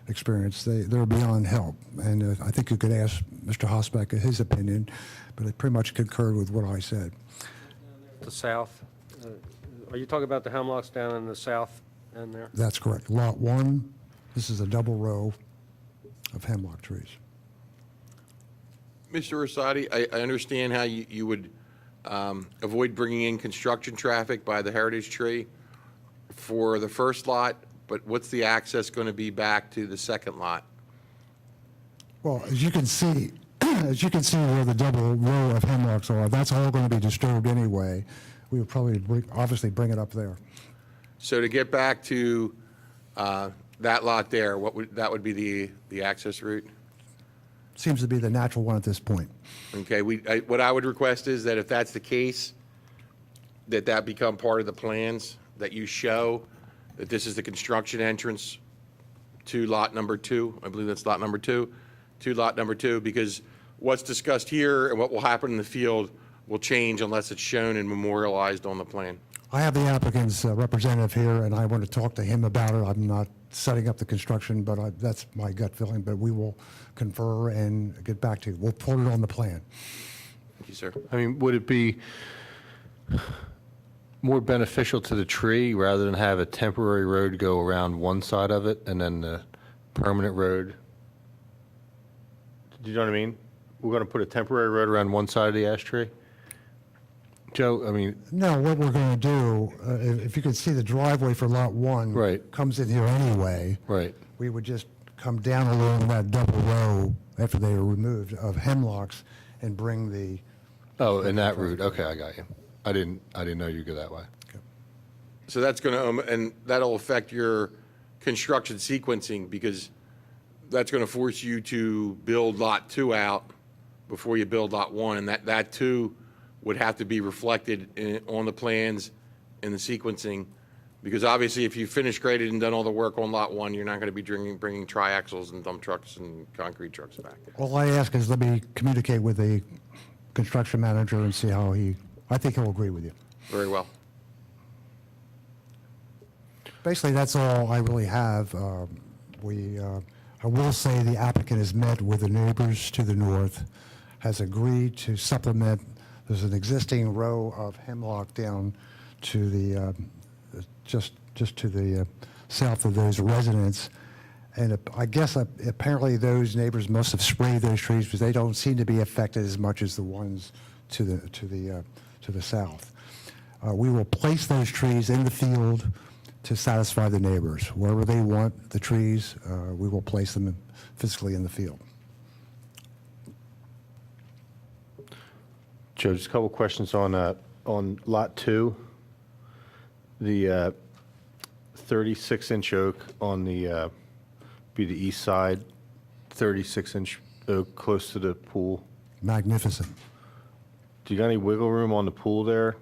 experience, they're beyond help. And I think you could ask Mr. Hosback his opinion, but I pretty much concurred with what I said. The south, are you talking about the hemlocks down in the south end there? That's correct. Lot 1, this is a double row of hemlock trees. Mr. Rosati, I understand how you would avoid bringing in construction traffic by the heritage tree for the first lot, but what's the access going to be back to the second lot? Well, as you can see where the double row of hemlocks are, that's all going to be disturbed anyway. We would probably obviously bring it up there. So to get back to that lot there, that would be the access route? Seems to be the natural one at this point. Okay, what I would request is that if that's the case, that become part of the plans, that you show that this is the construction entrance to lot number 2. I believe that's lot number 2, to lot number 2, because what's discussed here and what will happen in the field will change unless it's shown and memorialized on the plan. I have the applicant's representative here, and I want to talk to him about it. I'm not setting up the construction, but that's my gut feeling, but we will confer and get back to you. We'll put it on the plan. Thank you, sir. I mean, would it be more beneficial to the tree rather than have a temporary road go around one side of it and then the permanent road? Do you know what I mean? We're going to put a temporary road around one side of the ash tree? Joe, I mean, No, what we're going to do, if you can see the driveway for Lot 1 Right. comes in here anyway. right. We would just come down along that double row after they were removed of hemlocks and bring the, Oh, in that route. Okay, I got you. I didn't know you go that way. So that's going to, and that'll affect your construction sequencing, because that's going to force you to build lot 2 out before you build lot 1, and that too would have to be reflected on the plans in the sequencing, because obviously if you finish graded and done all the work on lot 1, you're not going to be bringing triaxles and dump trucks and concrete trucks back there. all I ask is let me communicate with the construction manager and see how I think he'll agree with you. Very well. Basically, that's all I really have. I will say the applicant has met with the neighbors to the north, has agreed to supplement. There's an existing row of hemlock down to the, just to the south of those residents. And I guess apparently those neighbors must have sprayed those trees because they don't seem to be affected as much as the ones to the south. We will place those trees in the field to satisfy the neighbors. Wherever they want the trees, we will place them physically in the field. Joe, just a couple questions on Lot 2. The 36-inch oak on the, be the east side, 36-inch oak close to the pool. Magnificent. Do you got any wiggle room on the pool there?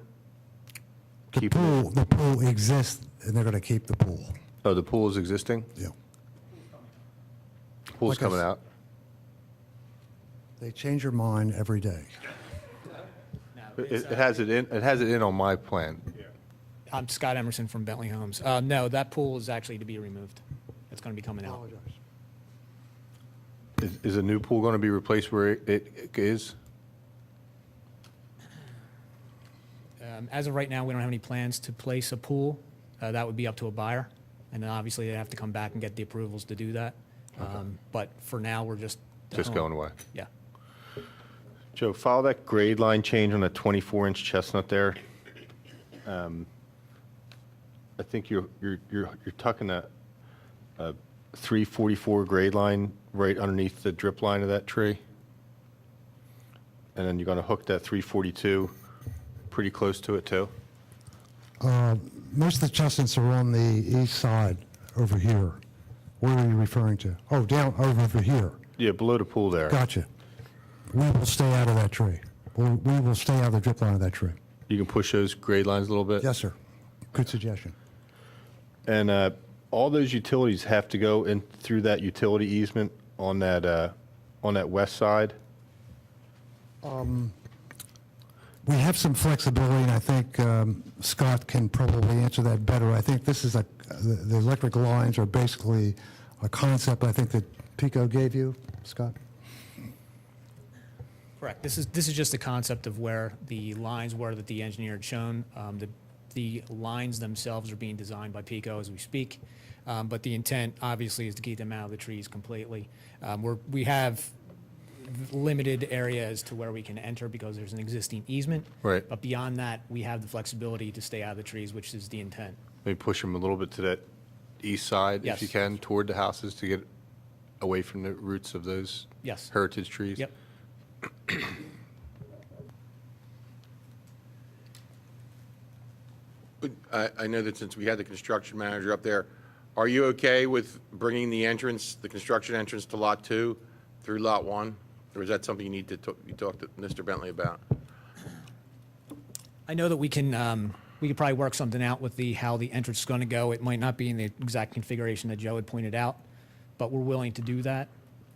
The pool exists, and they're going to keep the pool. Oh, the pool is existing? Yeah. Pool's Like I coming s- out? They change their mind every day. It has it in on my plan. I'm Scott Emerson from Bentley Homes. No, that pool is actually to be removed. It's going to be coming out. Is a new pool going to be replaced where it is? As of right now, we don't have any plans to place a pool. That would be up to a buyer, and then obviously they have to come back and get the approvals to do that. But for now, we're just Going away? Yeah. Joe, follow that grade line change on a 24-inch chestnut there. I think you're tucking a 344 grade line right underneath the drip line of that tree. And then you're going to hook that 342 pretty close to it too. Most of the chestnuts are on the east side over here. Where are you referring to? Oh, down over here. Yeah, below the pool there. Gotcha. We will stay out of that tree. We will stay out of the drip line of that tree. You can push those grade lines a little bit? Yes, sir. Good suggestion. And all those utilities have to go in through that utility easement on that west side? We have some flexibility, and I think Scott can probably answer that better. I think this is the electric lines are basically a concept I think that Pico gave you, Scott? Correct. This is just a concept of where the lines were that the engineer had shown. The lines themselves are being designed by Pico as we speak, but the intent obviously is to keep them out of the trees completely. We have limited area as to where we can enter because there's an existing easement. Right. But beyond that, we have the flexibility to stay out of the trees, which is the intent. Maybe push them a little bit to that east side if Yes. you can, toward the houses to get away from the roots of those Yes. heritage trees? Yep. I know that since we had the construction manager up there, are you okay with bringing the entrance, the construction entrance to Lot 2 through Lot 1? Or is that something you need to talk to Mr. Bentley about? I know that we could probably work something out with how the entrance is going to go. It might not be in the exact configuration that Joe had pointed out, but we're willing to do that.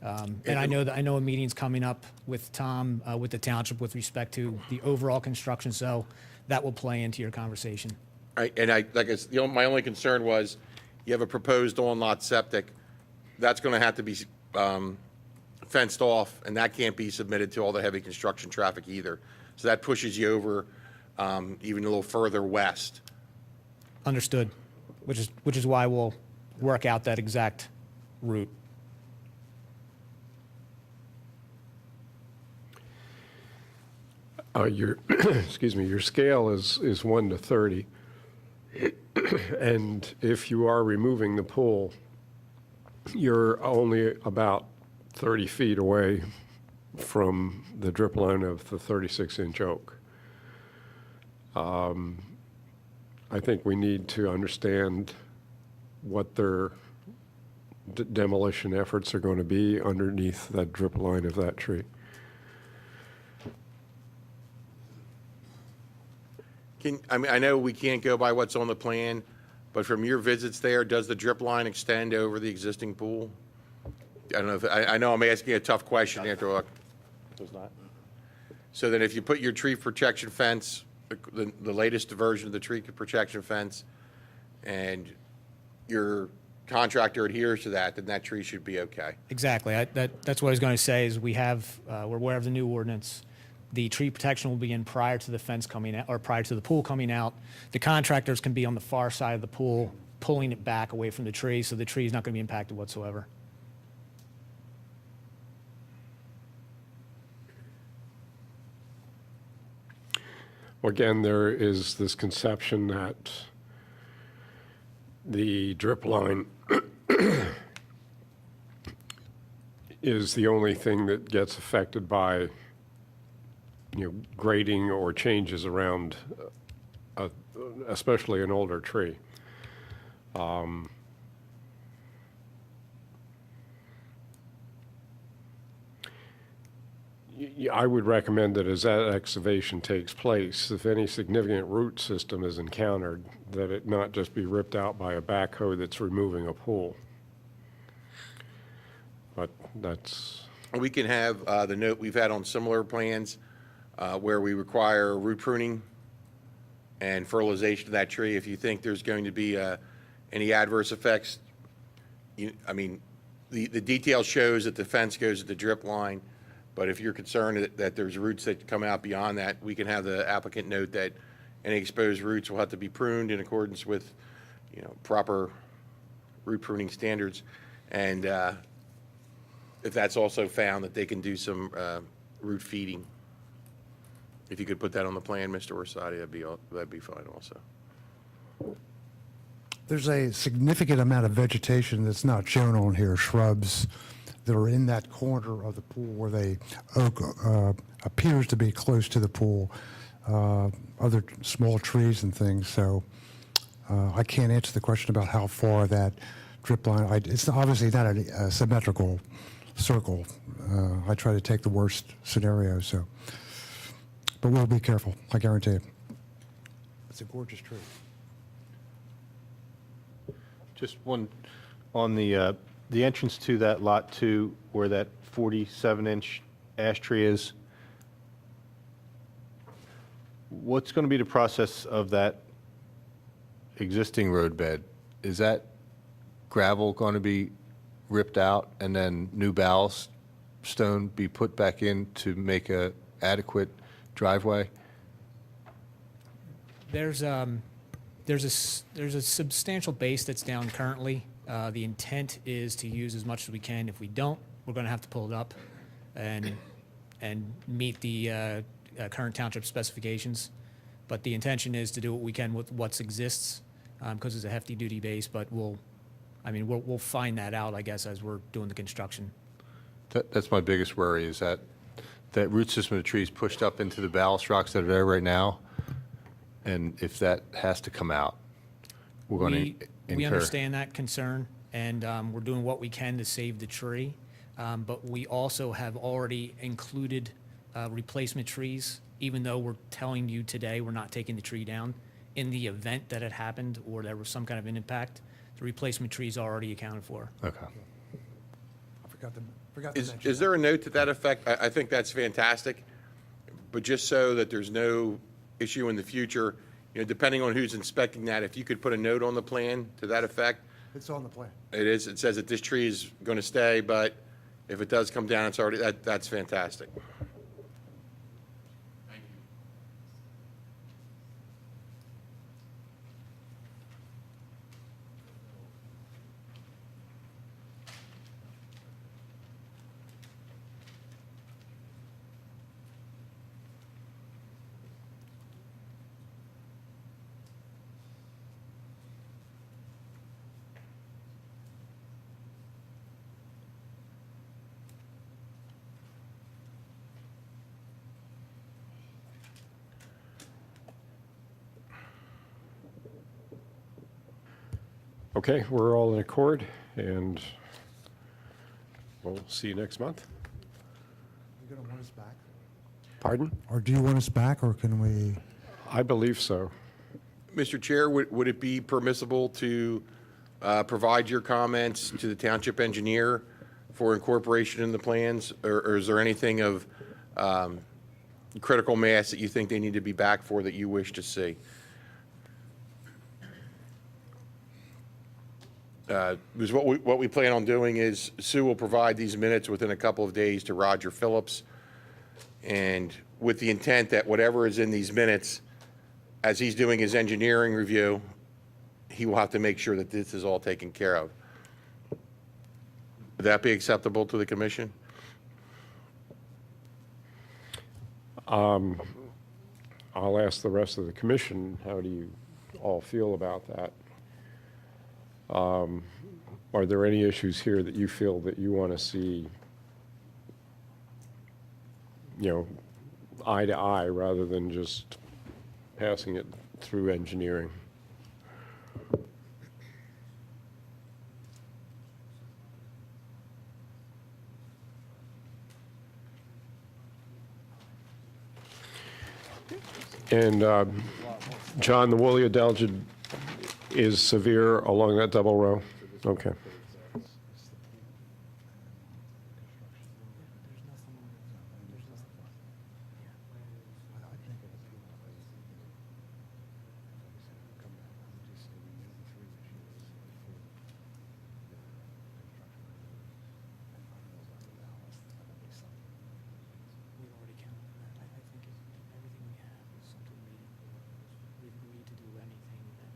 And I know a meeting's coming up with Tom, with the township with respect to the overall construction, so that will play into your conversation. My only concern was, you have a proposed on-lot septic, that's gonna have to be, fenced off, and that can't be submitted to all the heavy construction traffic either. So that pushes you over, even a little further west. Understood, which is why we'll work out that exact route. Your, excuse me, your scale is 1 to 30. And if you are removing the pool, you're only about 30 feet away from the drip line of the 36-inch oak. I think we need to understand what their demolition efforts are going to be underneath that drip line of that tree. I know we can't go by what's on the plan, but from your visits there, does the drip line extend over the existing pool? I don't know I know I'm asking a tough question after all. Does not? So that if you put your tree protection fence, the latest version of the tree protection fence, and your contractor adheres to that, then that tree should be okay. Exactly. That's what I was going to say is we're aware of the new ordinance. The tree protection will be in prior to the fence coming out, or prior to the pool coming out. The contractors can be on the far side of the pool, pulling it back away from the tree, so the tree is not going to be impacted whatsoever. Well, again, there is this conception that the drip line is the only thing that gets affected by, grading or changes around, especially an older tree. I would recommend that as that excavation takes place, if any significant root system is encountered, that it not just be ripped out by a backhoe that's removing a pool. But that's, We can have the note we've had on similar plans where we require root pruning and fertilization of that tree. If you think there's going to be any adverse effects, the detail shows that the fence goes to the drip line, but if you're concerned that there's roots that come out beyond that, we can have the applicant note that any exposed roots will have to be pruned in accordance with, proper root pruning standards. And if that's also found, that they can do some root feeding. If you could put that on the plan, Mr. Orsatti, that'd be fine also. There's a significant amount of vegetation that's not shown on here, shrubs that are in that corner of the pool where the oak appears to be close to the pool, other small trees and things. So I can't answer the question about how far that drip line, it's obviously not a symmetrical circle. I try to take the worst scenario, so. But we'll be careful, I guarantee it. It's a gorgeous tree. Just one, on the entrance to that Lot 2, where that 47-inch ash tree is, what's going to be the process of that existing road bed? Is that gravel going to be ripped out and then new ballast stone be put back in to make a adequate driveway? There's a substantial base that's down currently. The intent is to use as much as we can. If we don't, we're going to have to pull it up and meet the current township specifications. But the intention is to do what we can with what exists, because it's a hefty duty base. But we'll find that out, I guess, as we're doing the construction. That's my biggest worry, is that root system of the trees pushed up into the ballast rocks that are there right now, and if that has to come out, we're going to incur. We understand that concern, and we're doing what we can to save the tree. But we also have already included replacement trees, even though we're telling you today we're not taking the tree down. In the event that it happened or there was some kind of an impact, the replacement trees are already accounted for. Okay. I forgot to mention. Is there a note to that effect? I think that's fantastic, but just so that there's no issue in the future, depending on who's inspecting that, if you could put a note on the plan to that effect. It's on the plan. It says that this tree is going to stay, but if it does come down, it's already, that's fantastic. okay, we're all in accord, and we'll see you next month. You going to want us back? Pardon? Or do you want us back, or can we? I believe so. Mr. Chair, would it be permissible to provide your comments to the township engineer for incorporation in the plans? Or is there anything of critical mass that you think they need to be back for that you wish to see. Because what we plan on doing is Sue will provide these minutes within a couple of days to Roger Phillips, and with the intent that whatever is in these minutes, as he's doing his engineering review, he will have to make sure that this is all taken care of. Would that be acceptable to the commission? I'll ask the rest of the commission, how do you all feel about that? Are there any issues here that you feel that you want to see, eye to eye rather than just passing it through engineering? And John, the woolly adelgid is severe along that double row? Okay. We've already counted that. I think everything we have is something we need to do anything that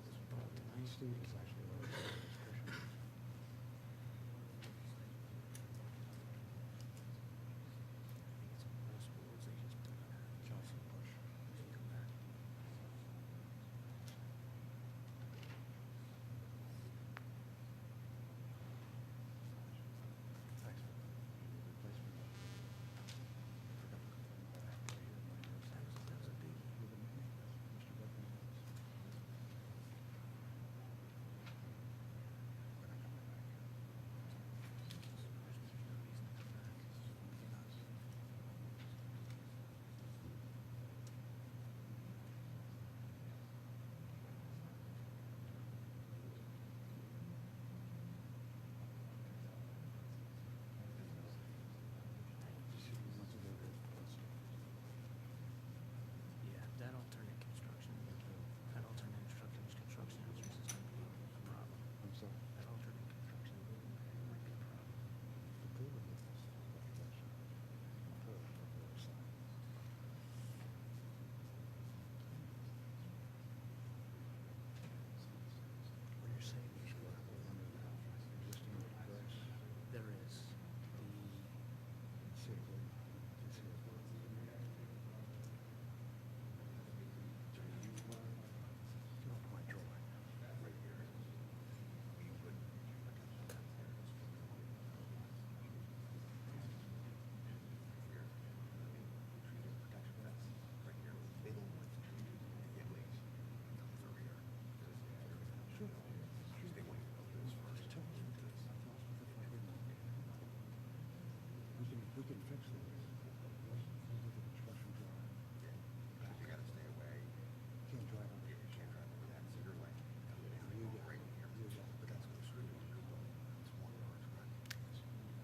was brought tonight. Yeah, that alternate construction is going to be a problem. That alternate construction might be a problem. There is.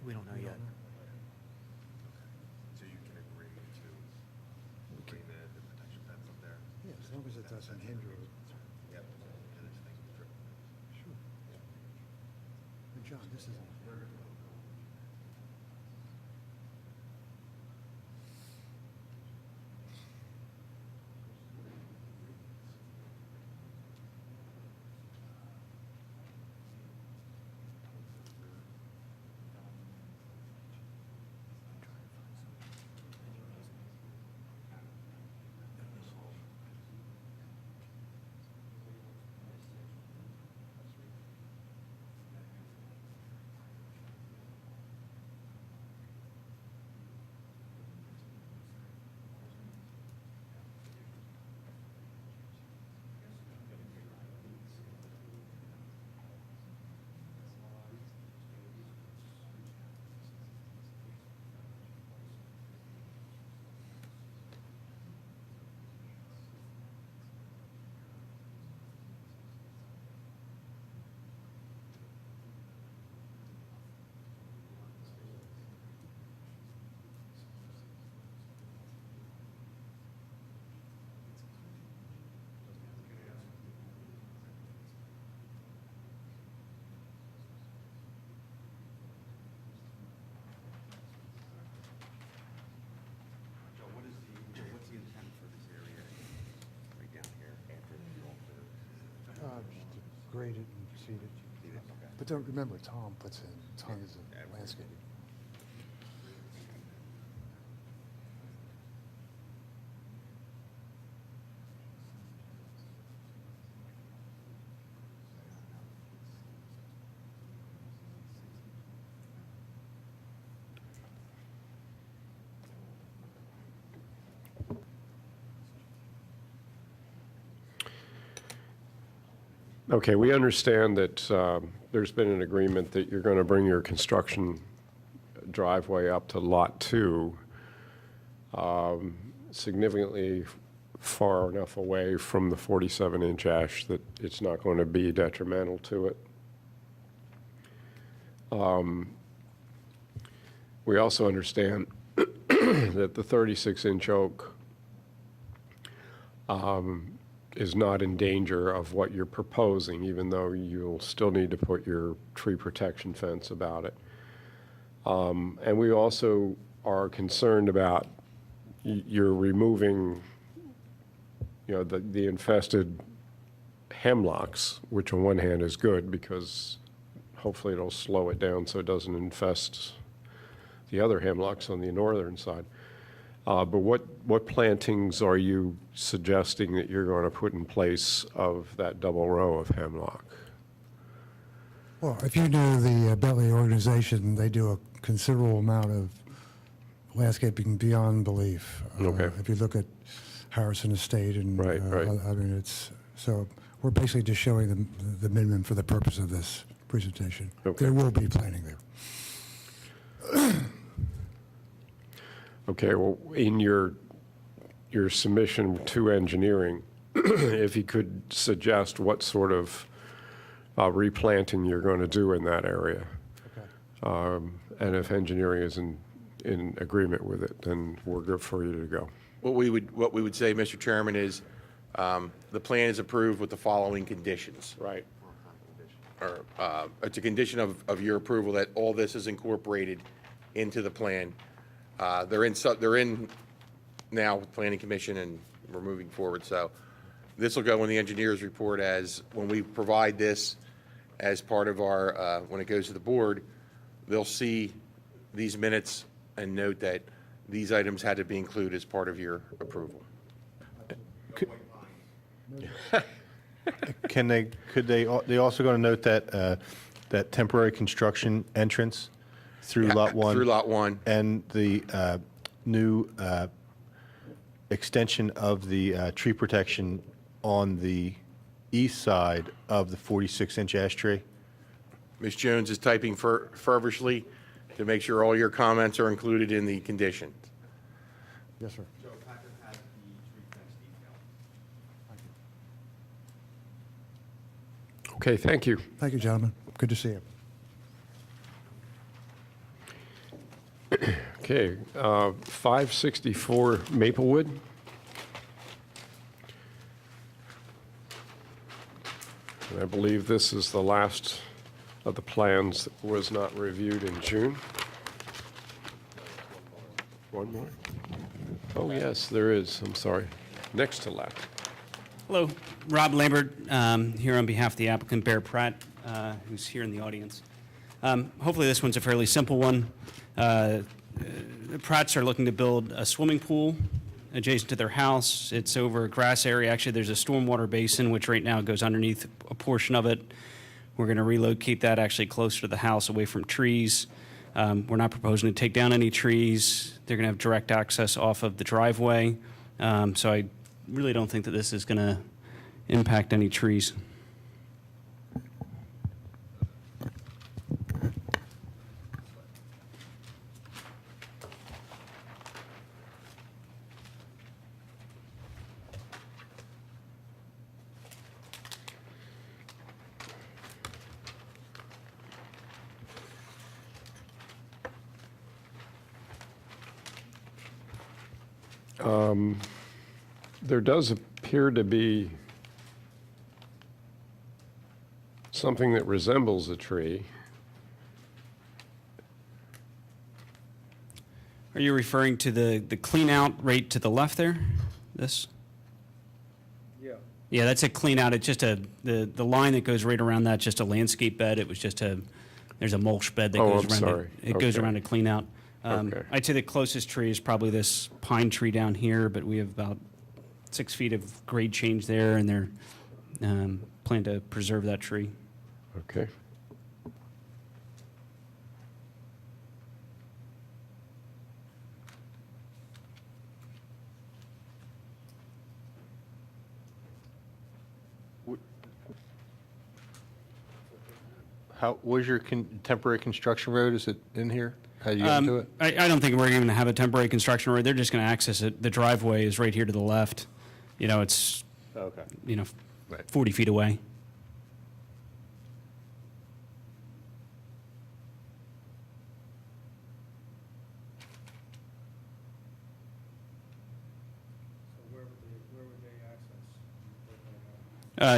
We don't know yet. So you can agree to bring the protection fence up there? Yeah, as long as it doesn't hinder it. Yep. And it's like a trip. Sure. And John, this is. graded and seeded. But don't remember, Tom puts in tons of landscaping. Okay, we understand that there's been an agreement that you're going to bring your construction driveway up to Lot 2, significantly far enough away from the 47-inch ash that it's not going to be detrimental to it. We also understand that the 36-inch oak is not in danger of what you're proposing, even though you'll still need to put your tree protection fence about it. And we also are concerned about you're removing, the infested hemlocks, which on one hand is good because hopefully it'll slow it down so it doesn't infest the other hemlocks on the northern side. But what plantings are you suggesting that you're going to put in place of that double row of hemlock? Well, if you know the Bentley organization, they do a considerable amount of landscaping beyond belief. Okay. If you look at Harrison Estate and, Right. I mean, so we're basically just showing them the minimum for the purpose of this presentation. Okay. There will be planting there. Okay, well, in your submission to engineering, if you could suggest what sort of replanting you're going to do in that area. And if engineering is in agreement with it, then we're good for you to go. What we would say, Mr. Chairman, is the plan is approved with the following conditions. Right. Or it's a condition of your approval that all this is incorporated into the plan. They're in now with Planning Commission, and we're moving forward. So this will go in the engineer's report as when we provide this as part of our, when it goes to the board, they'll see these minutes and note that these items had to be included as part of your approval. Could they also going to note that, that temporary construction entrance through Lot 1? Through Lot 1. And the new extension of the tree protection on the east side of the 46-inch ash tree? Ms. Jones is typing feverishly to make sure all your comments are included in the condition. Yes, sir. Joe, Patton has the tree fence detail. Okay, thank you. Thank you, gentlemen. Good to see you. Okay, 564 Maplewood. And I believe this is the last of the plans that was not reviewed in June. One more? Oh, yes, there is. I'm sorry. Next to last. Hello, Rob Lambert, here on behalf of the applicant Bear Pratt, who's here in the audience. Hopefully this one's a fairly simple one. The Pratts are looking to build a swimming pool adjacent to their house. It's over a grass area. Actually, there's a stormwater basin, which right now goes underneath a portion of it. We're going to relocate that actually closer to the house, away from trees. We're not proposing to take down any trees. They're going to have direct access off of the driveway. So I really don't think that this is going to impact any trees. There does appear to be something that resembles a tree. Are you referring to the clean out right to the left there? This? Yeah. Yeah, that's a clean out. It's just the line that goes right around that's just a landscape bed. It was just there's a mulch bed that Oh, goes I'm around sorry. it. It goes Okay. around to clean out. Okay. I'd say the closest tree is probably this pine tree down here, but we have about 6 feet of grade change there, and they're plan to preserve that tree. Okay. Where's your temporary construction road? Is it in here? How do you get into it? I don't think we're going to have a temporary construction road. They're just going to access it. The driveway is right here to the left. You know, it's, Okay. you know, Right. 40 feet away.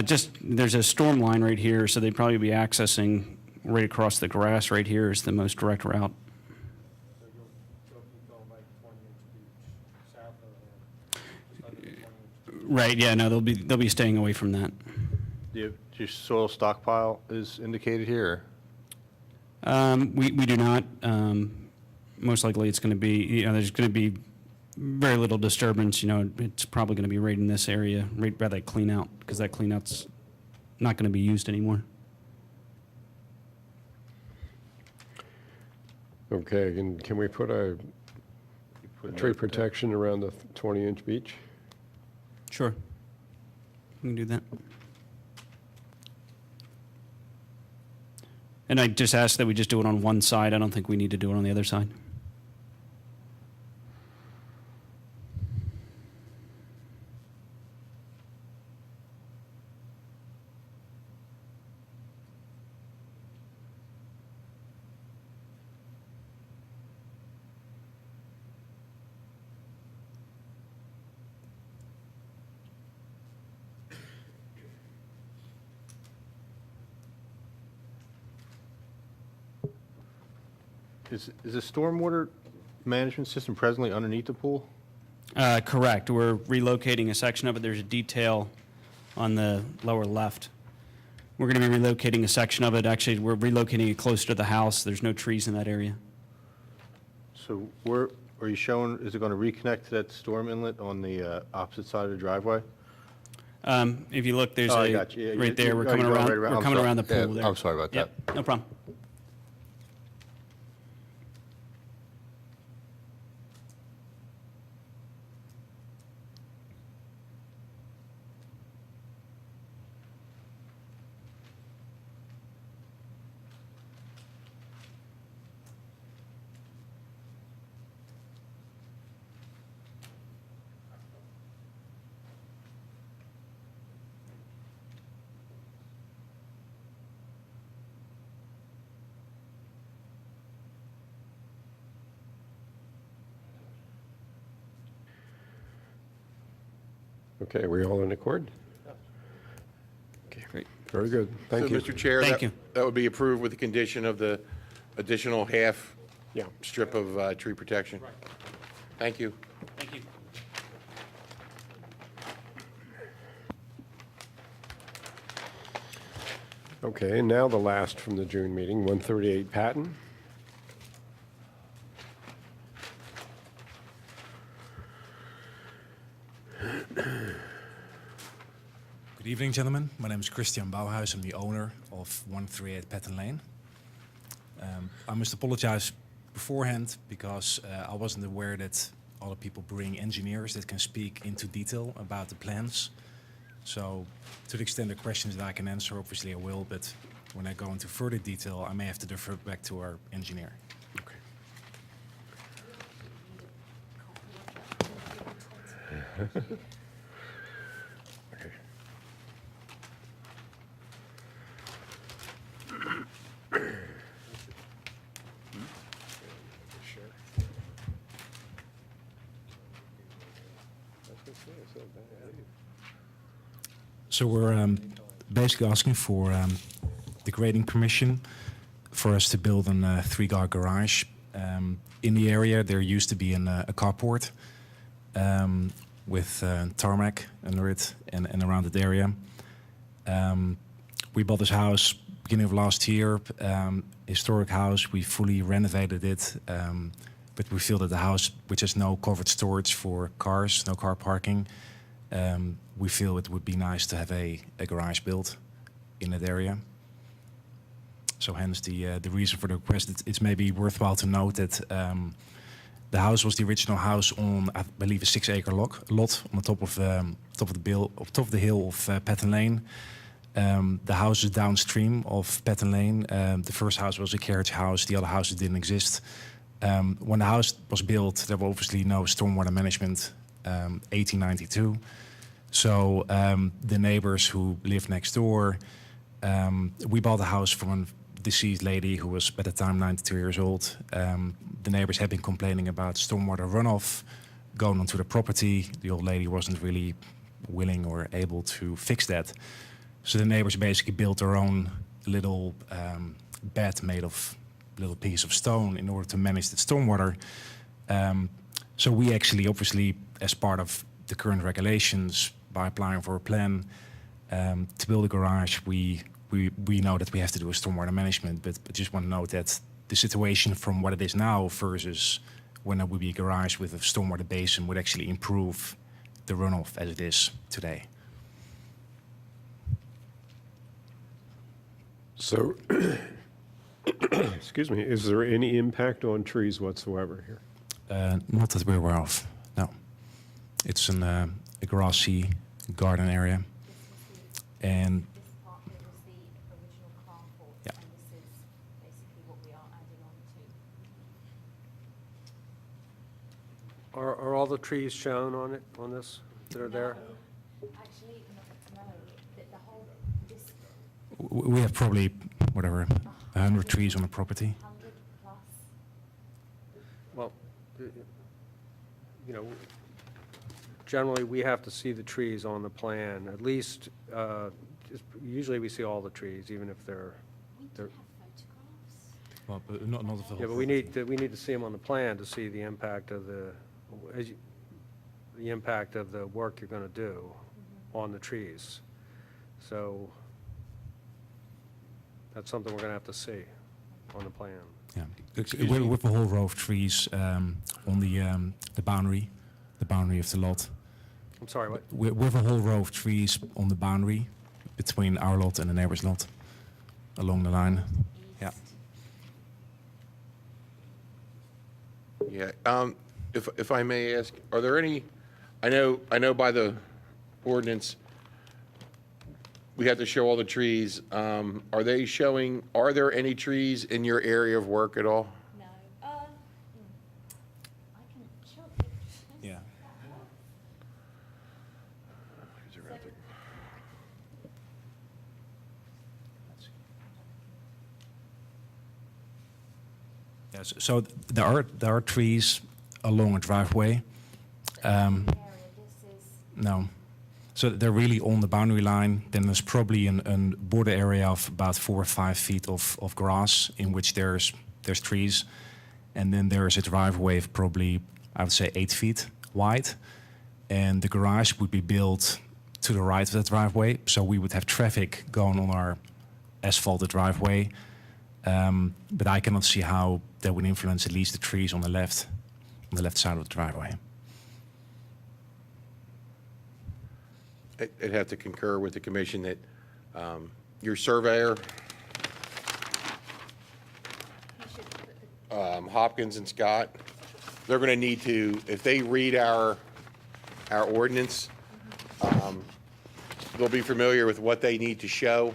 Just, there's a storm line right here, so they'd probably be accessing right across the grass right here is the most direct route. Right, yeah, no, they'll be staying away from that. Your soil stockpile is indicated here? We do not. Most likely it's going to be, you know, there's going to be very little disturbance, you know, it's probably going to be right in this area, right by that clean out, because that clean out's not going to be used anymore. Okay, and can we put a tree protection around the 20-inch beach? Sure. We can do that. And I just asked that we just do it on one side. I don't think we need to do it on the other side. Is the stormwater management system presently underneath the pool? Correct. We're relocating a section of it. There's a detail on the lower left. We're going to be relocating a section of it. Actually, we're relocating it closer to the house. There's no trees in that area. So where are you showing, is it going to reconnect to that storm inlet on the opposite side of the driveway? If you look, there's Oh, I a, got you. Yeah, right there, we're you're coming going around, right around. we're I'm coming sorry. around the pool Yeah, there. I'm sorry about that. Yep, no problem. Okay, we all in accord? Okay, Great. very good. Thank you. So, Mr. Chair, Thank that you. that would be approved with the condition of the additional half Yeah. strip of tree protection. Thank you. Thank you. Okay, and now the last from the June meeting, 138 Patton. Good evening, gentlemen. My name is Christian Bauhuis. I'm the owner of 138 Patton Lane. I must apologize beforehand because I wasn't aware that other people bring engineers that can speak into detail about the plans. So to the extent of questions that I can answer, obviously I will, but when I go into further detail, I may have to defer back to our engineer. Okay. So we're basically asking for the grading permission for us to build a three-car garage. In the area, there used to be a carport. with tarmac under it and around the area. We bought this house beginning of last year. Historic house. We fully renovated it, but we feel that the house, which has no covered storage for cars, no car parking, we feel it would be nice to have a garage built in that area. So hence the reason for the request. It's maybe worthwhile to note that the house was the original house on, I believe, a 6-acre lot on the top of the hill of Patton Lane. The house is downstream of Patton Lane. The first house was a carriage house. The other houses didn't exist. When the house was built, there was obviously no stormwater management. 1892. So the neighbors who lived next door, we bought a house from a deceased lady who was at the time 92 years old. The neighbors had been complaining about stormwater runoff going onto the property. The old lady wasn't really willing or able to fix that. So the neighbors basically built their own little bed made of little piece of stone in order to manage the stormwater. So we actually, obviously, as part of the current regulations, by applying for a plan to build a garage, we know that we have to do a stormwater management. But I just want to note that the situation from what it is now versus when there would be a garage with a stormwater basin would actually improve the runoff as it is today. So, excuse me, is there any impact on trees whatsoever here? Not that we're aware of, no. It's a grassy garden area. And This part here was the original carport, Yeah. and this is basically what we are adding on to. Are all the trees shown on it, on this, that are there? Actually, no, the whole, this we have probably, whatever, 100 trees on the property. 100 plus, Well, you know, generally, we have to see the trees on the plan, at least, usually we see all the trees, even if they're, we do There- have photographs. Well, but not of the whole yeah, but we need to see them on the plan to see the impact of the impact of the work you're gonna do on the trees. So that's something we're gonna have to see on the plan. Yeah, with a whole row of trees on the boundary of the lot. I'm sorry, what? With a whole row of trees on the boundary between our lot and the neighbor's lot, along the line. Yeah. Yeah, if I may ask, are there any, I know by the ordinance, we have to show all the trees. Are there any trees in your area of work at all? No, I can show pictures. Yeah. Yes, so there are trees along a driveway. Area, this is, No. So they're really on the boundary line. Then there's probably a border area of about 4 or 5 feet of grass in which there's trees. And then there's a driveway of probably, I would say, 8 feet wide. And the garage would be built to the right of that driveway. So we would have traffic going on our asphalted driveway. But I cannot see how that would influence at least the trees on the left side of the driveway. I'd have to concur with the commission that your surveyor, you should put the Hopkins and Scott, they're going to need to, if they read our ordinance, they'll be familiar with what they need to show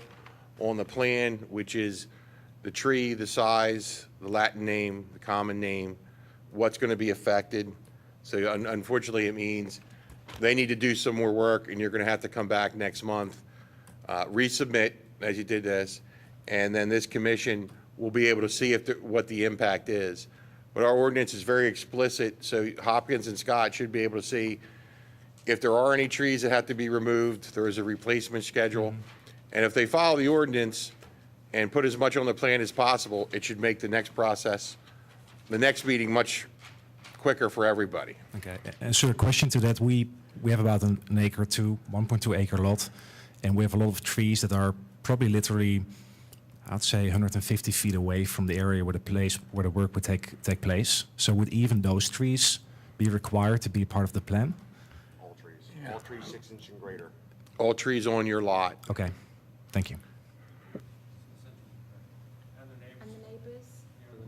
on the plan, which is the tree, the size, the Latin name, the common name, what's going to be affected. So unfortunately, it means they need to do some more work, and you're going to have to come back next month, resubmit, as you did this, and then this commission will be able to see what the impact is. But our ordinance is very explicit, so Hopkins and Scott should be able to see if there are any trees that have to be removed, there is a replacement schedule. And if they follow the ordinance and put as much on the plan as possible, it should make the next process, the next meeting much quicker for everybody. Okay. And sir, a question to that. We have about an acre to 1.2 acre lot, and we have a lot of trees that are probably literally, I'd say 150 feet away from the area where the work would take place. So would even those trees be required to be part of the plan? All trees 6 inch and greater. All trees on your lot. Okay. Thank you. And the neighbors?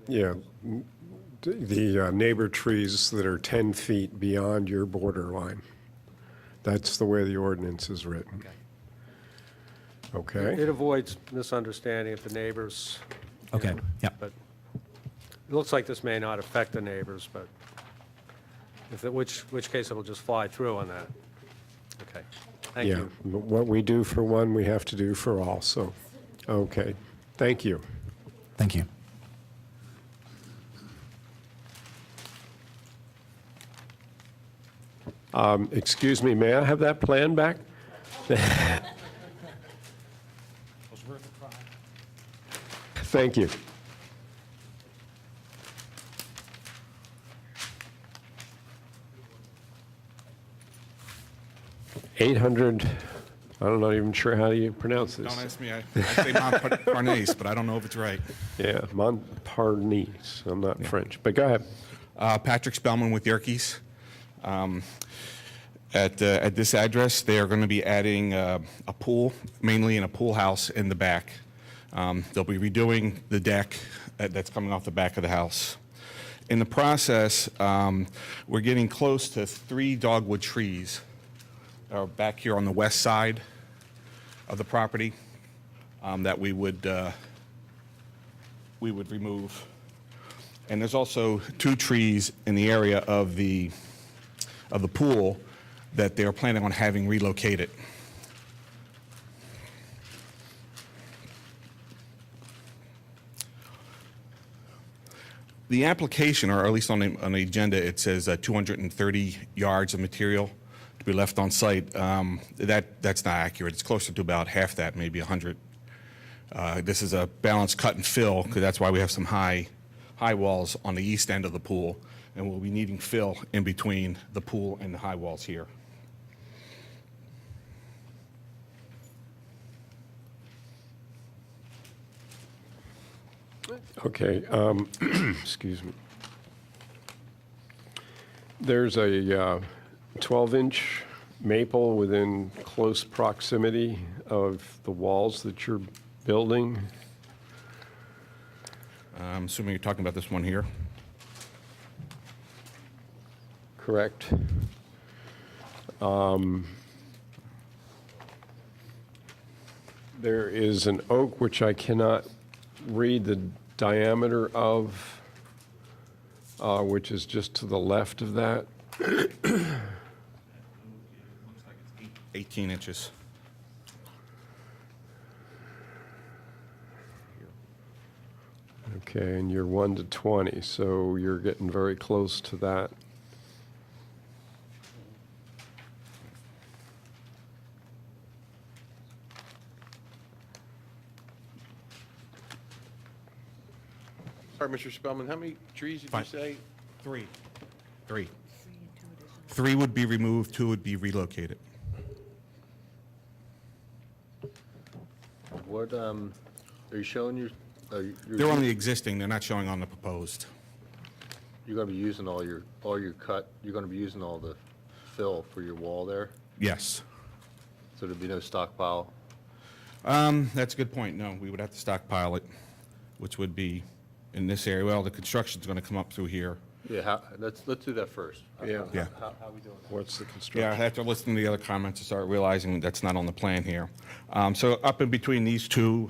Yeah, the neighbor trees that are 10 feet beyond your border line. That's the way the ordinance is written. Okay? It avoids misunderstanding if the neighbors. you Okay. know, Yeah. But it looks like this may not affect the neighbors, but which case it'll just fly through on that. Okay, thank Yeah, you. but what we do for one, we have to do for all, so, okay. Thank you. Thank you. Excuse me, may I have that plan back? Thank you. $800, I'm not even sure how you pronounce this. Don't ask me. I say Montparnasse, but I don't know if it's right. Yeah, Montparnasse, I'm not French, but go ahead. Patrick Spellman with Yerkes. At this address, they are going to be adding a pool, mainly in a pool house in the back. They'll be redoing the deck that's coming off the back of the house. In the process, we're getting close to 3 dogwood trees back here on the west side of the property that we would remove. And there's also 2 trees in the area of the pool that they're planning on having relocated. The application, or at least on the agenda, it says 230 yards of material to be left on site. That's not accurate. It's closer to about half that, maybe 100. This is a balanced cut and fill, because that's why we have some high walls on the east end of the pool, and we'll be needing fill in between the pool and the high walls here. Okay, excuse me. There's a 12-inch maple within close proximity of the walls that you're building. I'm assuming you're talking about this one here. Correct. There is an oak which I cannot read the diameter of, which is just to the left of that. 18 inches. Okay, and you're 1 to 20, so you're getting very close to that. Sorry, Mr. Spellman, how many trees did you Fine. say? 3. 3 would be removed, 2 would be relocated. What, are you showing your, They're on the existing, they're not showing on the proposed. you're gonna be using all your cut, you're gonna be using all the fill for your wall there? Yes. So there'd be no stockpile? That's a good point. No, we would have to stockpile it, which would be in this area. Well, the construction's going to come up through here. Yeah, let's do that first. Yeah. Yeah. How we doing that? What's the construction? Yeah, after listening to the other comments, I start realizing that's not on the plan here. So up in between these two,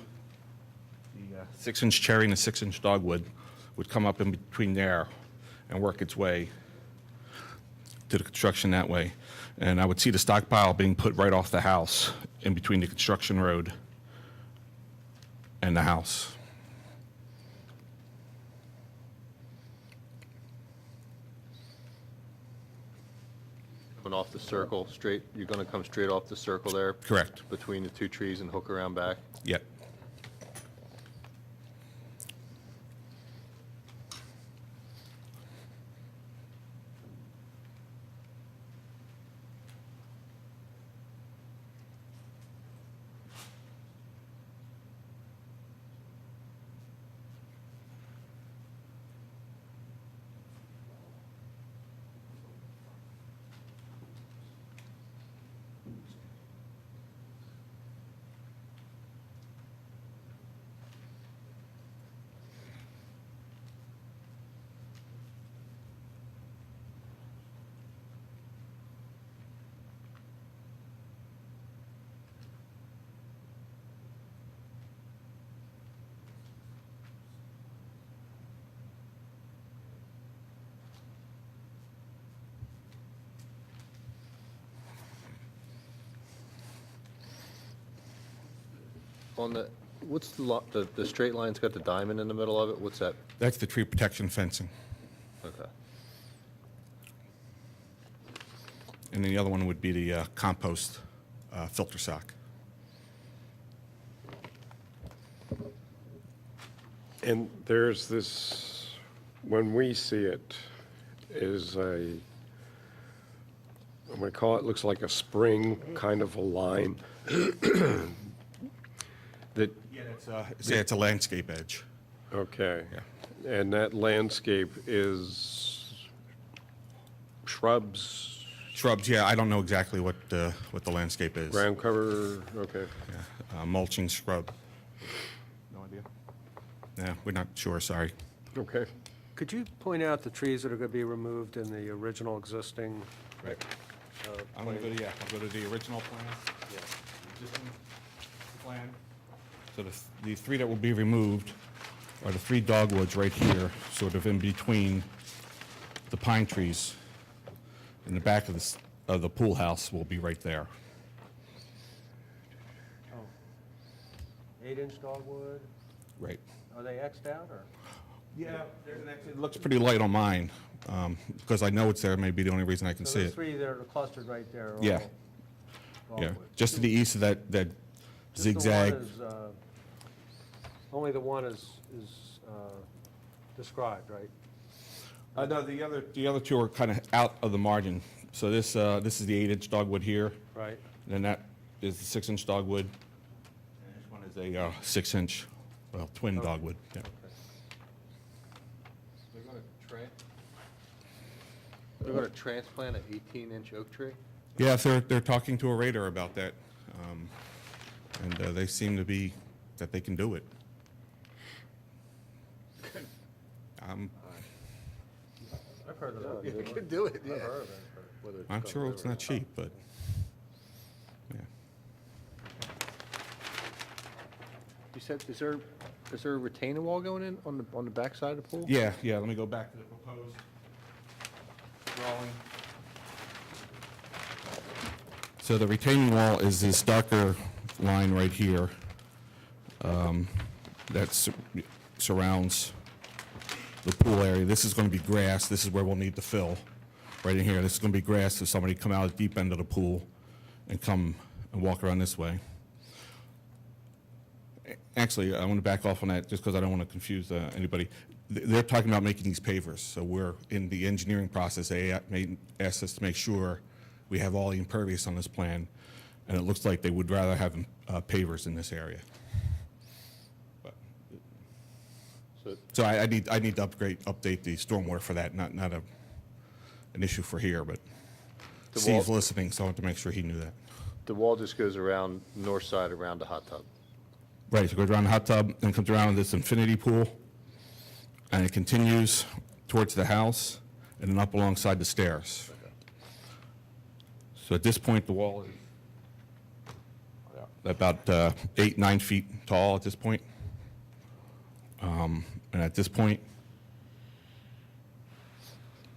the 6-inch cherry and the 6-inch dogwood would come up in between there and work its way to the construction that way. And I would see the stockpile being put right off the house in between the construction road and the house. Coming off the circle, straight, you're gonna come straight off the circle there? Correct. Between the 2 trees and hook around back? Yep. On the, what's the straight line's got the diamond in the middle of it? What's that? That's the tree protection fencing. Okay. And then the other one would be the compost filter sock. And there's this, when we see it, is I'm going to call it, looks like a spring, kind of a line. That, Yeah, it's a landscape edge. okay. And that landscape is shrubs, Shrubs, yeah, I don't know exactly what the landscape is. ground cover, okay. Yeah, mulching scrub. No idea? Yeah, we're not sure, sorry. Okay. Could you point out the trees that are going to be removed in the original existing? Right. I'm going to go to, I'll go to the original plan. Yeah. Existing plan. So the three that will be removed are the 3 dogwoods right here, sort of in between the pine trees. In the back of the pool house will be right there. 8-inch dogwood? Right. Are they X'd out, or? Yeah, it looks pretty light on mine, because I know it's there, may be the only reason I can So see those it. 3 that are clustered right there are Yeah. all Yeah, dogwood? just to the east of that Just the one zigzag. is, only the one is described, right? No, the other 2 are kind of out of the margin. So this is the 8-inch dogwood here, Right. and then that is the 6-inch dogwood. And this one is a 6-inch, well, twin Okay. dogwood. Yeah. They're going to transplant an 18-inch oak tree? Yeah, they're talking to a rater about that, and they seem to be that they can do it. I've heard of that. You can do it, yeah. I'm sure it's not cheap, but yeah. You said, is there a retaining wall going in on the back side of the pool? Yeah. Let me go back to the proposed drawing. So the retaining wall is this darker line right here that surrounds the pool area. This is going to be grass. This is where we'll need to fill. Right in here. This is going to be grass so somebody come out at the deep end of the pool and come and walk around this way. Actually, I want to back off on that just because I don't want to confuse anybody. They're talking about making these pavers, so we're in the engineering process. They asked us to make sure we have all the impervious on this plan, and it looks like they would rather have pavers in this area. But, so I need to update the stormwater for that, not an issue for here, but The Steve's wall- listening, so I want to make sure he knew that. The wall just goes around, north side around the hot tub. Right, so it goes around the hot tub and comes around this infinity pool, and it continues towards the house and then up alongside the stairs. So at this point, the wall is about 8-9 feet tall at this point. And at this point,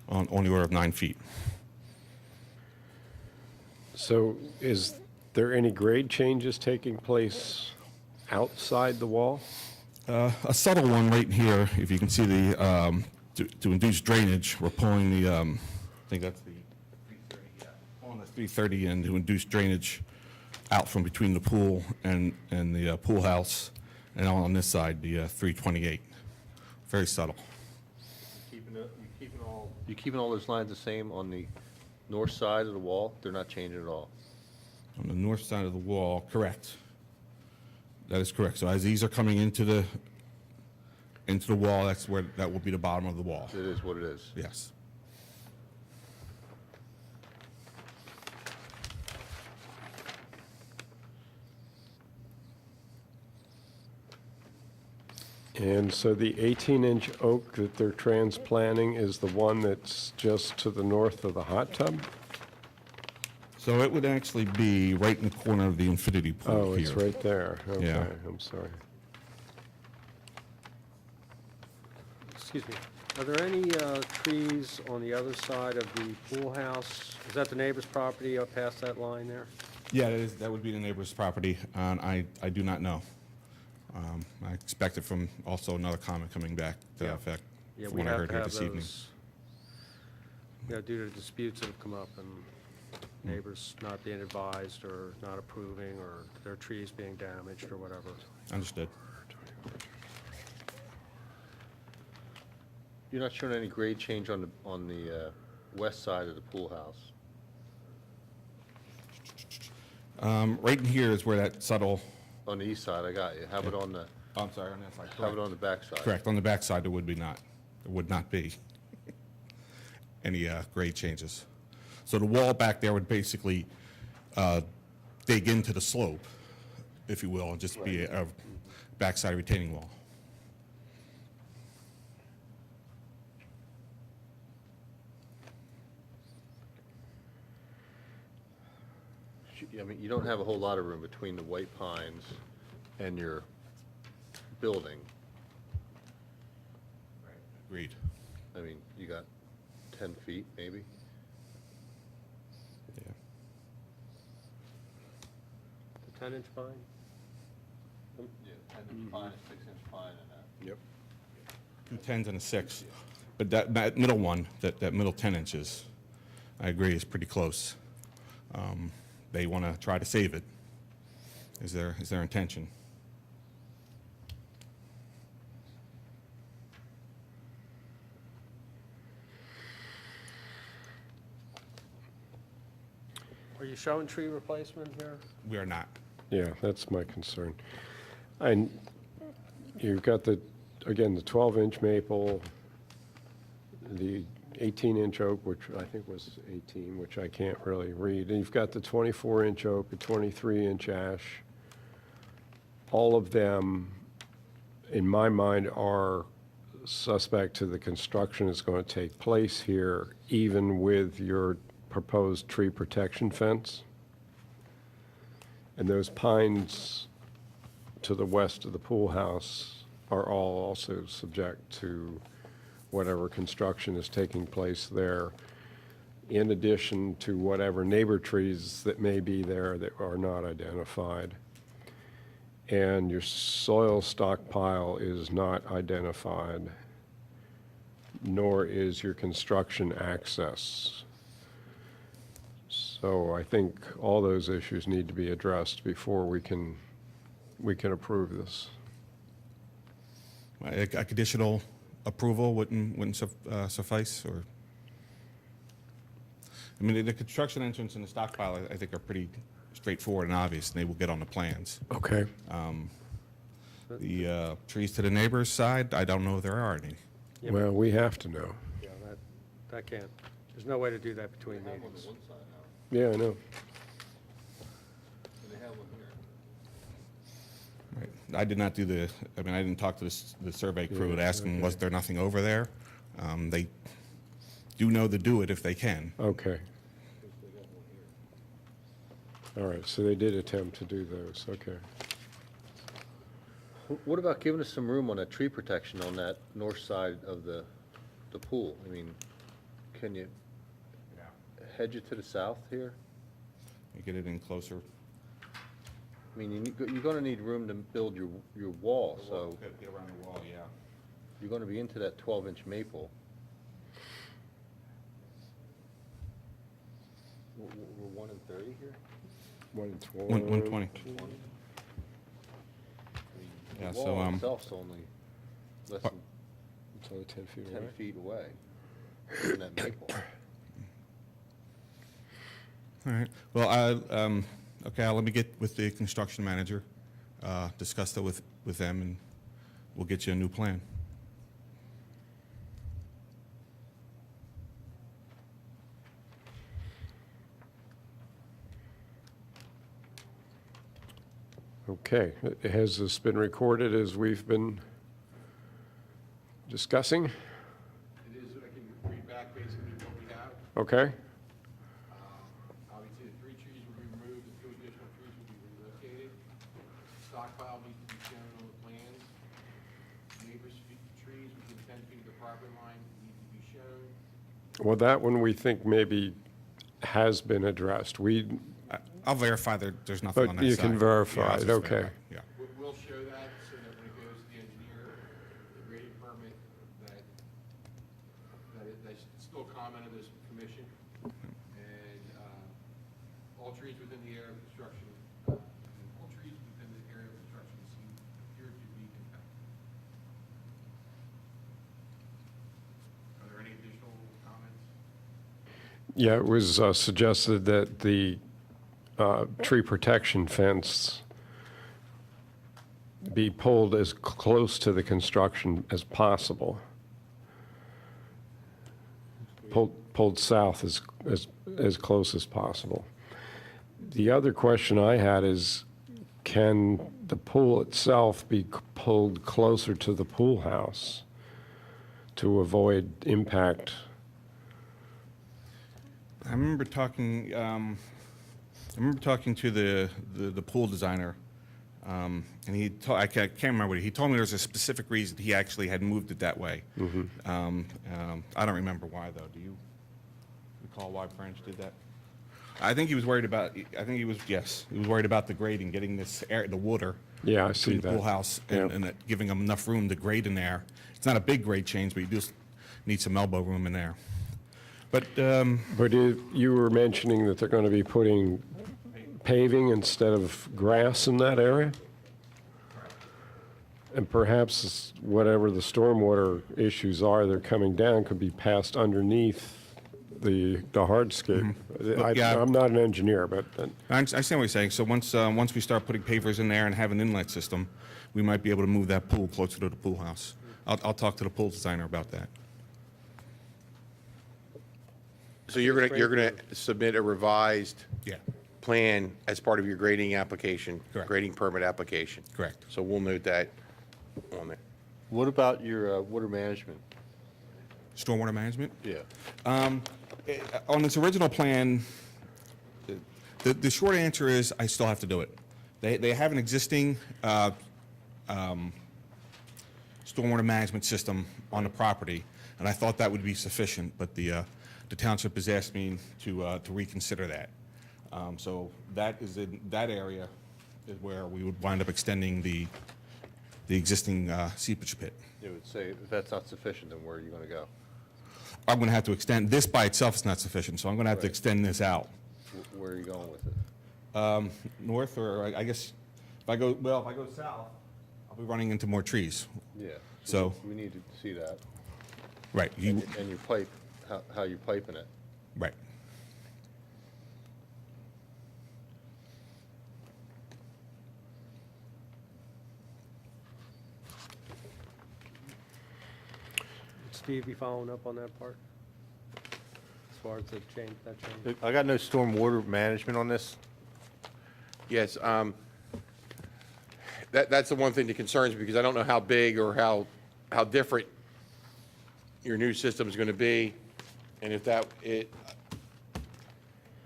on the order of 9 feet. So is there any grade changes taking place outside the wall? A subtle one right here, if you can see the, to induce drainage, we're pulling the, I think that's the 330, yeah, pulling the 330 in to induce drainage out from between the pool and the pool house, and on this side, the 328. Very subtle. You keeping all those lines the same on the north side of the wall? They're not changing at all? On the north side of the wall, correct. That is correct. So as these are coming into the wall, that's where, that will be the bottom of the wall. It is what it is. Yes. And so the 18-inch oak that they're transplanting is the one that's just to the north of the hot tub? So it would actually be right in the corner of the infinity pool Oh, here. it's right there. Okay, Yeah. I'm sorry. Excuse me. Are there any trees on the other side of the pool house? Is that the neighbor's property up past that line there? Yeah, that would be the neighbor's property, and I do not know. I expected from also another comment coming back to that effect Yeah, from we what I have heard to here have this evening. those, due to disputes that have come up and neighbors not being advised or not approving or their trees being damaged or whatever. Understood. You're not showing any grade change on the west side of the pool house? Right in here is where that subtle, On the east side, I got you. Have it on the, oh, I'm sorry, on that side. have it on the back side. Correct, on the back side, there would not be any grade changes. So the wall back there would basically dig into the slope, if you will, and just be a backside retaining wall. I mean, you don't have a whole lot of room between the white pines and your building. Agreed. I mean, you got 10 feet, maybe? Yeah. The 10-inch pine? Yeah, 10-inch pine, 6-inch pine, and that. Yep. 2 10s and a 6. But that middle one, that middle 10 inches, I agree, is pretty close. They want to try to save it, is their intention. Are you showing tree replacement here? We are not. Yeah, that's my concern. And you've got again, the 12-inch maple, the 18-inch oak, which I think was 18, which I can't really read. And you've got the 24-inch oak, the 23-inch ash. All of them, in my mind, are suspect to the construction that's going to take place here, even with your proposed tree protection fence. And those pines to the west of the pool house are all also subject to whatever construction is taking place there, in addition to whatever neighbor trees that may be there that are not identified. And your soil stockpile is not identified, nor is your construction access. So I think all those issues need to be addressed before we can approve this. A conditional approval wouldn't suffice, or? I mean, the construction entrance and the stockpile, I think, are pretty straightforward and obvious, and they will get on the plans. Okay. The trees to the neighbor's side, I don't know if there are any. Well, we have to know. Yeah, that can't, there's no way to do that between meetings. Yeah, I know. Right. I did not do I didn't talk to the survey crew to ask them, was there nothing over there? They do know to do it if they can. Okay. All right, so they did attempt to do those, okay. What about giving us some room on that tree protection on that north side of the pool? I mean, can you hedge it to the south here? You get it in closer. I mean, you're going to need room to build your wall, so Get around the wall, yeah. you're going to be into that 12-inch maple. We're 1 in 30 here? 120. Yeah, The so, wall itself's only less than It's only 10 feet 10 away. feet away from that maple. All right. Well, okay, let me get with the construction manager, discuss that with them, and we'll get you a new plan. Okay, has this been recorded as we've been discussing? It is, I can read back basically what we have. Okay, Obviously, the 3 trees will be removed, the 2 additional trees will be relocated. Stockpile needs to be shown on the plans. Neighbors' trees within 10 feet of the property line need to be shown. well, that one we think maybe has been addressed. I'll verify there's nothing on But that you side. can verify Yeah, I'll it, just okay. verify, yeah. We'll show that so that permit that's still common in this commission, and all trees within the area of construction, all trees within the area of construction appear to be impacted. Are there any additional comments? Yeah, it was suggested that the tree protection fence be pulled as close to the construction as possible. Pulled south as close as possible. The other question I had is, can the pool itself be pulled closer to the pool house to avoid impact? I remember talking to the pool designer, and I can't remember what he told me. There was a specific reason he actually had moved it that way. I don't remember why though. Do you recall why French did that? I think he was worried about. He was worried about the grading, getting this air, the water. Yeah, I between see the that. pool house Yeah. and it giving them enough room to grade in there. It's not a big grade change, but you just need some elbow room in there. But You were mentioning that they're going to be putting paving instead of grass in that area? And perhaps whatever the stormwater issues are, they're coming down, could be passed underneath the hardscape. Yeah. I'm not an engineer, but I understand what you're saying. So once we start putting pavers in there and have an inlet system, we might be able to move that pool closer to the pool house. I'll talk to the pool designer about that. So you're gonna submit a revised Yeah, plan as part of your grading application? Correct. Grading permit application? correct. So we'll note that on there. What about your water management? Stormwater management? Yeah. On its original plan, the short answer is I still have to do it. They have an existing stormwater management system on the property, and I thought that would be sufficient, but the township has asked me to reconsider that. So that is in that area is where we would wind up extending the existing seepage pit. It would say, if that's not sufficient, then where are you going to go? I'm going to have to extend, this by itself is not sufficient, so I'm going to have to Right. extend this out. Where are you going with it? North, or I guess, if I go south, I'll be running into more trees. Yeah. So- We need to see that. Right, And your pipe, how you're piping it. right. Steve, you following up on that part? As far as the change, that change? I got no stormwater management on this. Yes, that's the one thing that concerns me, because I don't know how big or how different your new system is going to be, and if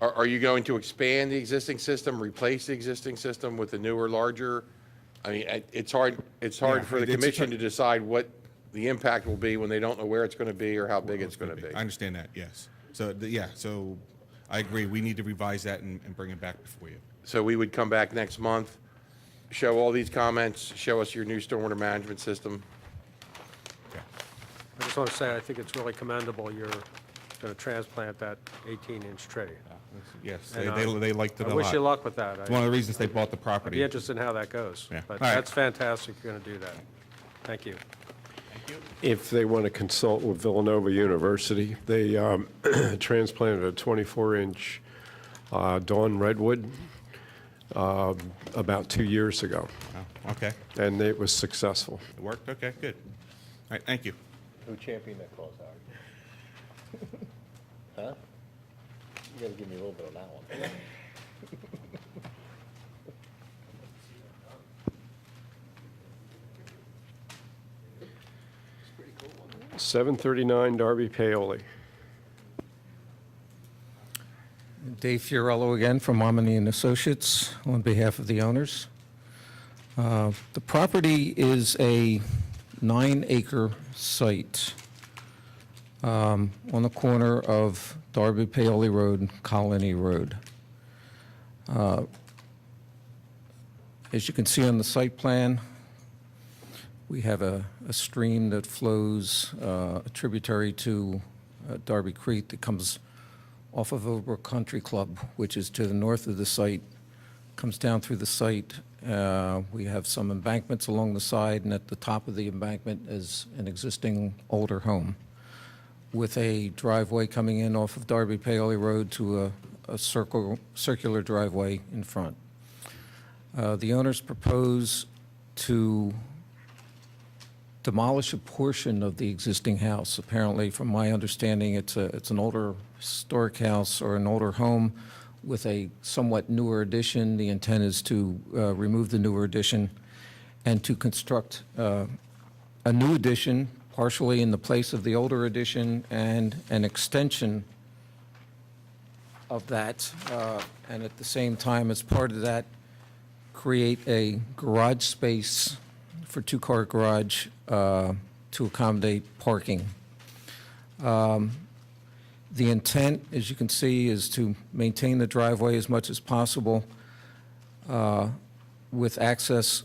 are you going to expand the existing system, replace the existing system with a newer, larger? I mean, it's hard for the it's- commission to decide what the impact will be when they don't know where it's going to be or how big it's going to be. I understand that, yes. So, so I agree, we need to revise that and bring it back before you. So we would come back next month, show all these comments, show us your new stormwater management system. Okay. I just want to say, I think it's really commendable you're going to transplant that 18-inch tree. Yes, And, they liked it a lot. I wish you luck with that. It's one of the reasons they bought the I'd property. be interested in how that goes. Yeah. But All right. that's fantastic, you're going to do that. Thank you. if they want to consult with Villanova University, they transplanted a 24-inch dawn redwood about 2 years ago, Oh, okay, and it was successful. it worked, okay, good. All right, thank you. Who championed that cause, Howard? Huh? You gotta give me a little bit on that one. 739 Darby Paoli. Dave Fiorello again from Omni and Associates on behalf of the owners. The property is a 9-acre site on the corner of Darby Paoli Road and Colony Road. As you can see on the site plan, We have a stream that flows, a tributary to Darby Creek that comes off of Overbrook Country Club, which is to the north of the site, comes down through the site. We have some embankments along the side, and at the top of the embankment is an existing older home with a driveway coming in off of Darby Paoli Road to a circular driveway in front. The owners propose to demolish a portion of the existing house. Apparently, from my understanding, it's an older historic house or an older home with a somewhat newer addition. The intent is to remove the newer addition and to construct a new addition, partially in the place of the older addition, and an extension of that, and at the same time, as part of that, create a garage space for two-car garage to accommodate parking. The intent, as you can see, is to maintain the driveway as much as possible with access,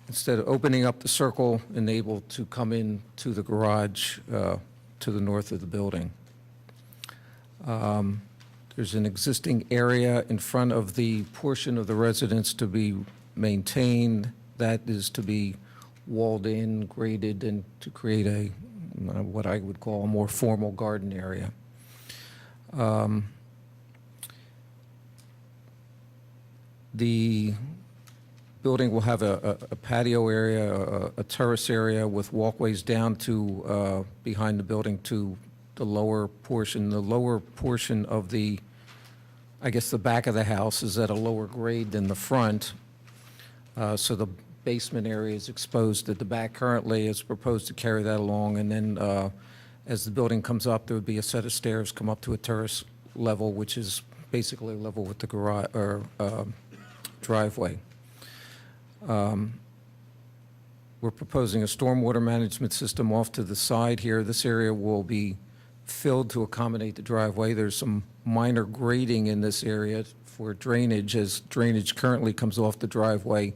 instead of opening up the circle, enabled to come in to the garage to the north of the building. There's an existing area in front of the portion of the residence to be maintained. That is to be walled in, graded, and to create a, what I would call a more formal garden area. The building will have a patio area, a terrace area with walkways down to behind the building to the lower portion. The lower portion of the, I guess the back of the house is at a lower grade than the front, so the basement area is exposed at the back currently. It's proposed to carry that along, and then as the building comes up, there would be a set of stairs come up to a terrace level, which is basically level with the garage or driveway. We're proposing a stormwater management system off to the side here. This area will be filled to accommodate the driveway. There's some minor grading in this area for drainage, as drainage currently comes off the driveway,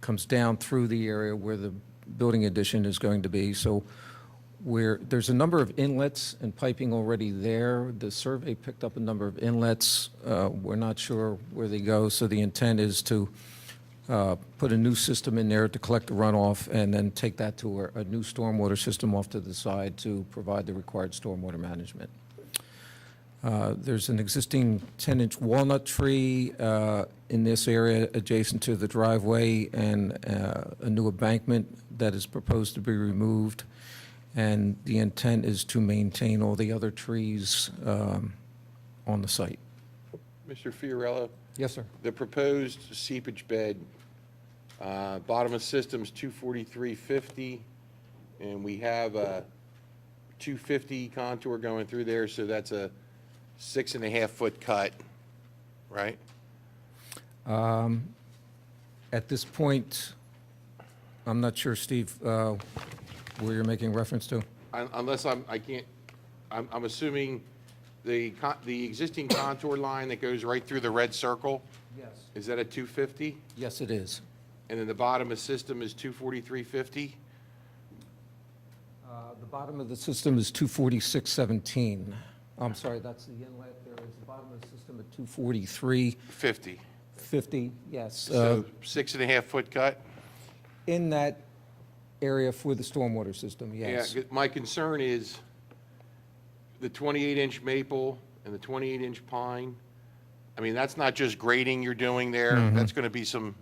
comes down through the area where the building addition is going to be. So there's a number of inlets and piping already there. The survey picked up a number of inlets. We're not sure where they go, so the intent is to put a new system in there to collect the runoff and then take that to a new stormwater system off to the side to provide the required stormwater management. There's an existing 10-inch walnut tree in this area adjacent to the driveway, and a new embankment that is proposed to be removed. And the intent is to maintain all the other trees on the site. Mr. Fiorello, Yes, sir. the proposed seepage bed, bottom of system's 243.50, and we have a 250 contour going through there, so that's a 6.5-foot cut, right? At this point, I'm not sure, Steve, where you're making reference to. Unless I'm assuming the existing contour line that goes right through the red circle, Yes. is that a 250? Yes, it is. And then the bottom of system is 243.50? The bottom of the system is 246.17. I'm sorry, that's the inlet. There is the bottom of the system at 243.50. 50. Yes. So 6.5-foot cut? In that area for the stormwater system, yes. Yeah, my concern is the 28-inch maple and the 28-inch pine. I mean, that's not just grading you're doing there. That's going to be some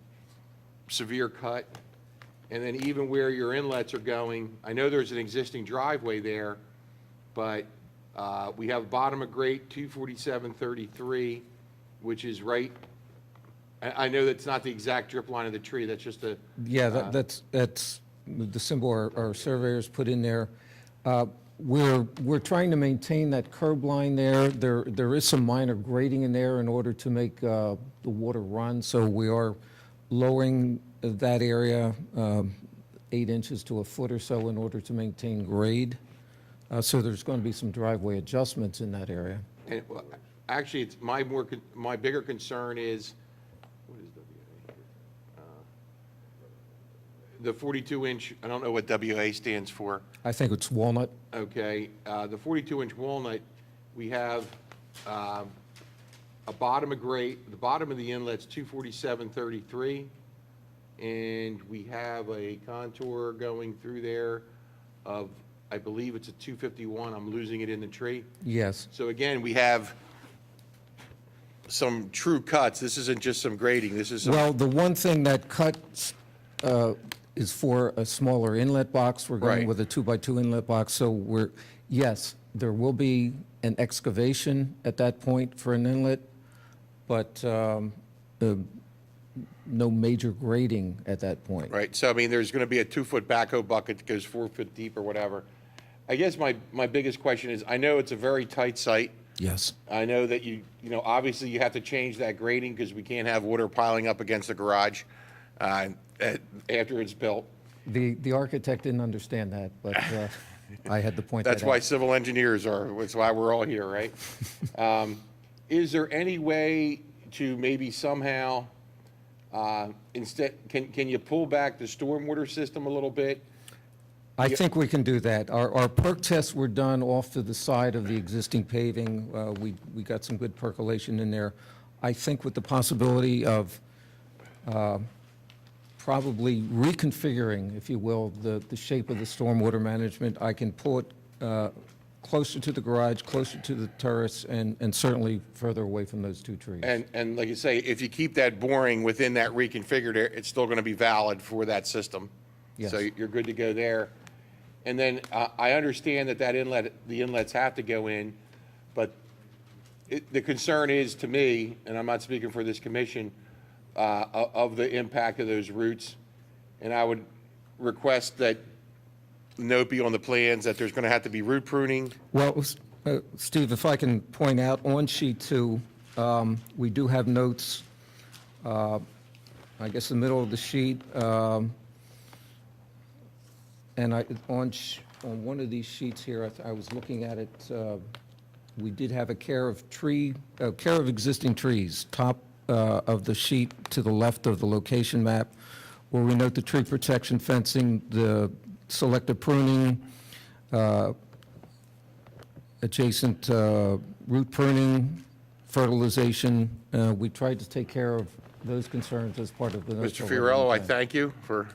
severe cut. And then even where your inlets are going, I know there's an existing driveway there, but we have bottom of grate 247.33, which is right. I know that's not the exact drip line of the tree. That's just a. Yeah, that's the symbol our surveyors put in there. We're trying to maintain that curb line there. There is some minor grading in there in order to make the water run, so we are lowering that area 8 inches to a foot or so in order to maintain grade. So there's going to be some driveway adjustments in that area. And, well, actually, it's my bigger concern is, what is WA here? the 42-inch, I don't know what WA stands for. I think it's walnut. Okay, the 42-inch walnut, we have a bottom of grate, the bottom of the inlet's 247.33, and we have a contour going through there of, I believe it's a 251, I'm losing it in the tree. Yes. So again, we have some true cuts, this isn't just some grading, this is some. Well, the one thing that cuts is for a smaller inlet box. We're going Right. with a 2x2 inlet box, so yes, there will be an excavation at that point for an inlet, but no major grading at that point. Right, so I mean, there's gonna be a 2-foot backhoe bucket that goes 4 foot deep or whatever. I guess my biggest question is, I know it's a very tight site. Yes. I know that you know, obviously you have to change that grading because we can't have water piling up against the garage after it's built. The architect didn't understand that, but I had to point that out. That's why civil engineers are, that's why we're all here, right? Is there any way to maybe somehow, instead, can you pull back the stormwater system a little bit? I think we can do that. Our perk tests were done off to the side of the existing paving. We got some good percolation in there. I think with the possibility of probably reconfiguring, if you will, the shape of the stormwater management, I can pull it closer to the garage, closer to the terrace, and certainly further away from those two trees. And like you say, if you keep that boring within that reconfigured area, it's still gonna be valid for that system. Yes. So you're good to go there. And then I understand that the inlets have to go in, but the concern is to me, and I'm not speaking for this commission, of the impact of those roots. And I would request that note be on the plans that there's gonna have to be root pruning. Well, Steve, if I can point out, on sheet 2, we do have notes, I guess the middle of the sheet, and on one of these sheets here, I was looking at it, we did have a care of existing trees, top of the sheet to the left of the location map, where we note the tree protection fencing, the selective pruning, adjacent root pruning, fertilization. We tried to take care of those concerns as part of the. Mr. Fiorello, I thank you for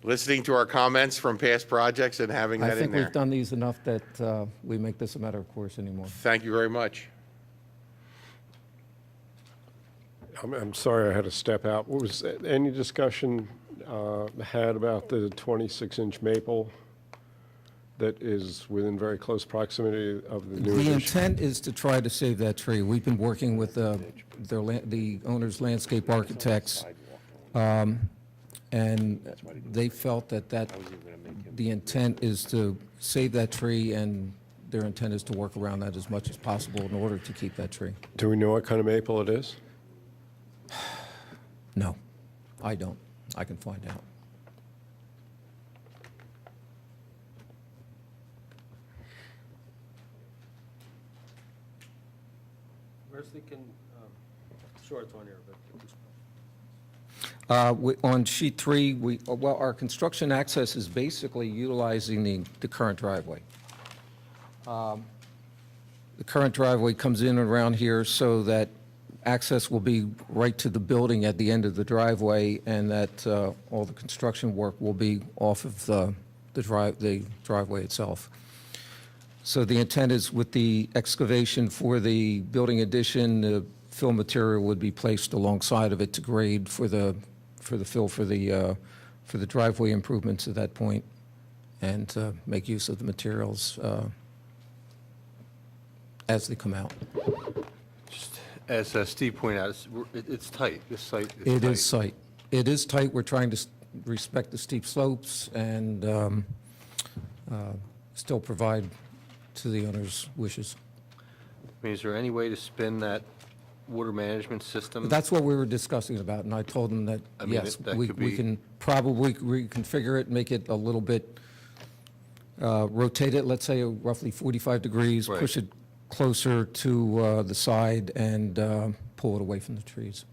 listening to our comments from past projects and having I that in think there. we've done these enough that we make this a matter of course anymore. Thank you very much. I'm sorry I had to step out. What was, any discussion had about the 26-inch maple that is within very close proximity of the new The addition? intent is to try to save that tree. We've been working with the owner's landscape architects, and they felt that the intent is to save that tree, and their intent is to work around that as much as possible in order to keep that tree. Do we know what kind of maple it is? No, I don't. I can find out. Where's the, sure it's on here, but. On sheet 3, well, our construction access is basically utilizing the current driveway. The current driveway comes in and around here so that access will be right to the building at the end of the driveway, and that all the construction work will be off of the driveway itself. So the intent is with the excavation for the building addition, the fill material would be placed alongside of it to grade for the fill for the driveway improvements at that point, and make use of the materials as they come out. As Steve pointed out, it's tight. This site is tight. It is tight. It is tight. We're trying to respect the steep slopes and still provide to the owner's wishes. I mean, is there any way to spin that water management system? That's what we were discussing about, and I told them that, I mean, yes, that we could be- can probably reconfigure it, make it a little bit, rotate it, let's say roughly 45 degrees, Right. push it closer to the side, and pull it away from the trees.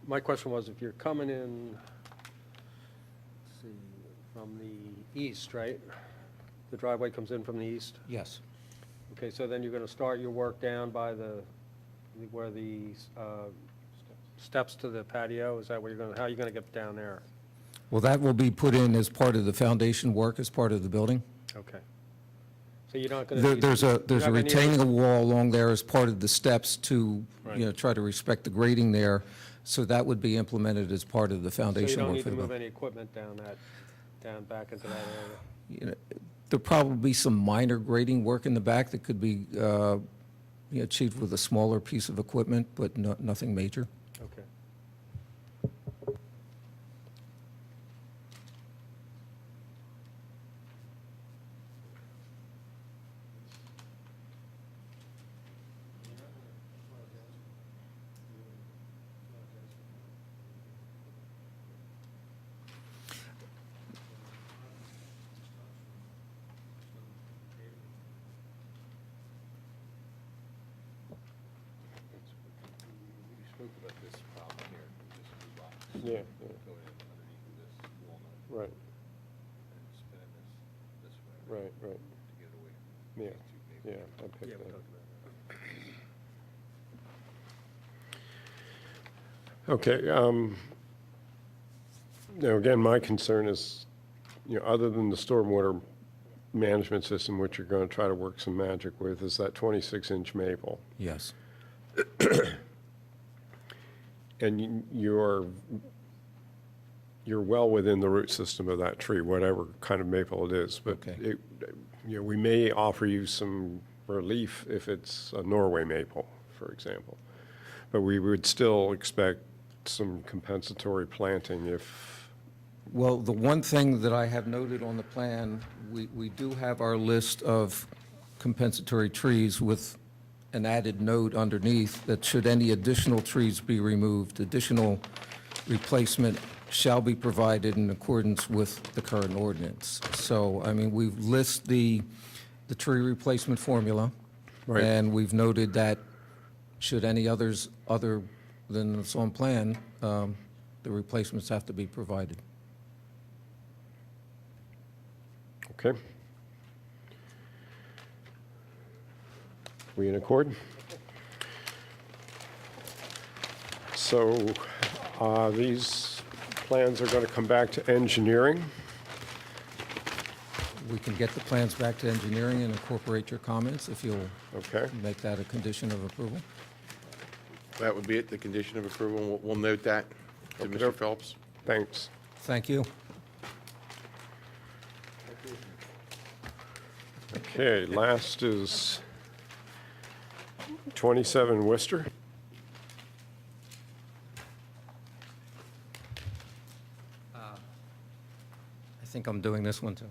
My question was, if you're coming in, let's see, from the east, right? The driveway comes in from the east? Yes. Okay, so then you're going to start your work down by where the steps to the patio? Is that where how are you going to get down there? Well, that will be put in as part of the foundation work, as part of the building. Okay. So you're not going to need... There's a you're not gonna need retaining wall along there as part of the steps to, Right. you know, try to respect the grading there. So that would be implemented as part of the So you foundation don't work need for to the move building. any equipment down back into that area? You know, there'll probably be some minor grading work in the back that could be, you know, achieved with a smaller piece of equipment, but nothing major. Okay. We spoke about this problem here, this blue box. Yeah, yeah. Going in underneath this walnut Right, and spinning this way. right, right. To get away from Yeah, these two neighbors. yeah, I picked Yeah, we that talked up. about that. Okay, now again, my concern is, you know, other than the stormwater management system, which you're going to try to work some magic with, is that 26-inch maple. Yes. And you're well within the root system of that tree, whatever kind of maple it is. But Okay. you know, we may offer you some relief if it's a Norway maple, for example. But we would still expect some compensatory planting if, Well, the one thing that I have noted on the plan, we do have our list of compensatory trees with an added note underneath that should any additional trees be removed, additional replacement shall be provided in accordance with the current ordinance. So, I mean, we've listed the tree replacement formula. Right. And we've noted that should any others other than what's on plan, the replacements have to be provided. okay? We in accord? So these plans are going to come back to engineering. We can get the plans back to engineering and incorporate your comments if you'll Okay, make that a condition of approval. That would be it, the condition of approval. We'll note that to Mr. Okey-doke. Phelps. thanks. Thank you. Okay, last is 27 Wistar. I think I'm doing this one too.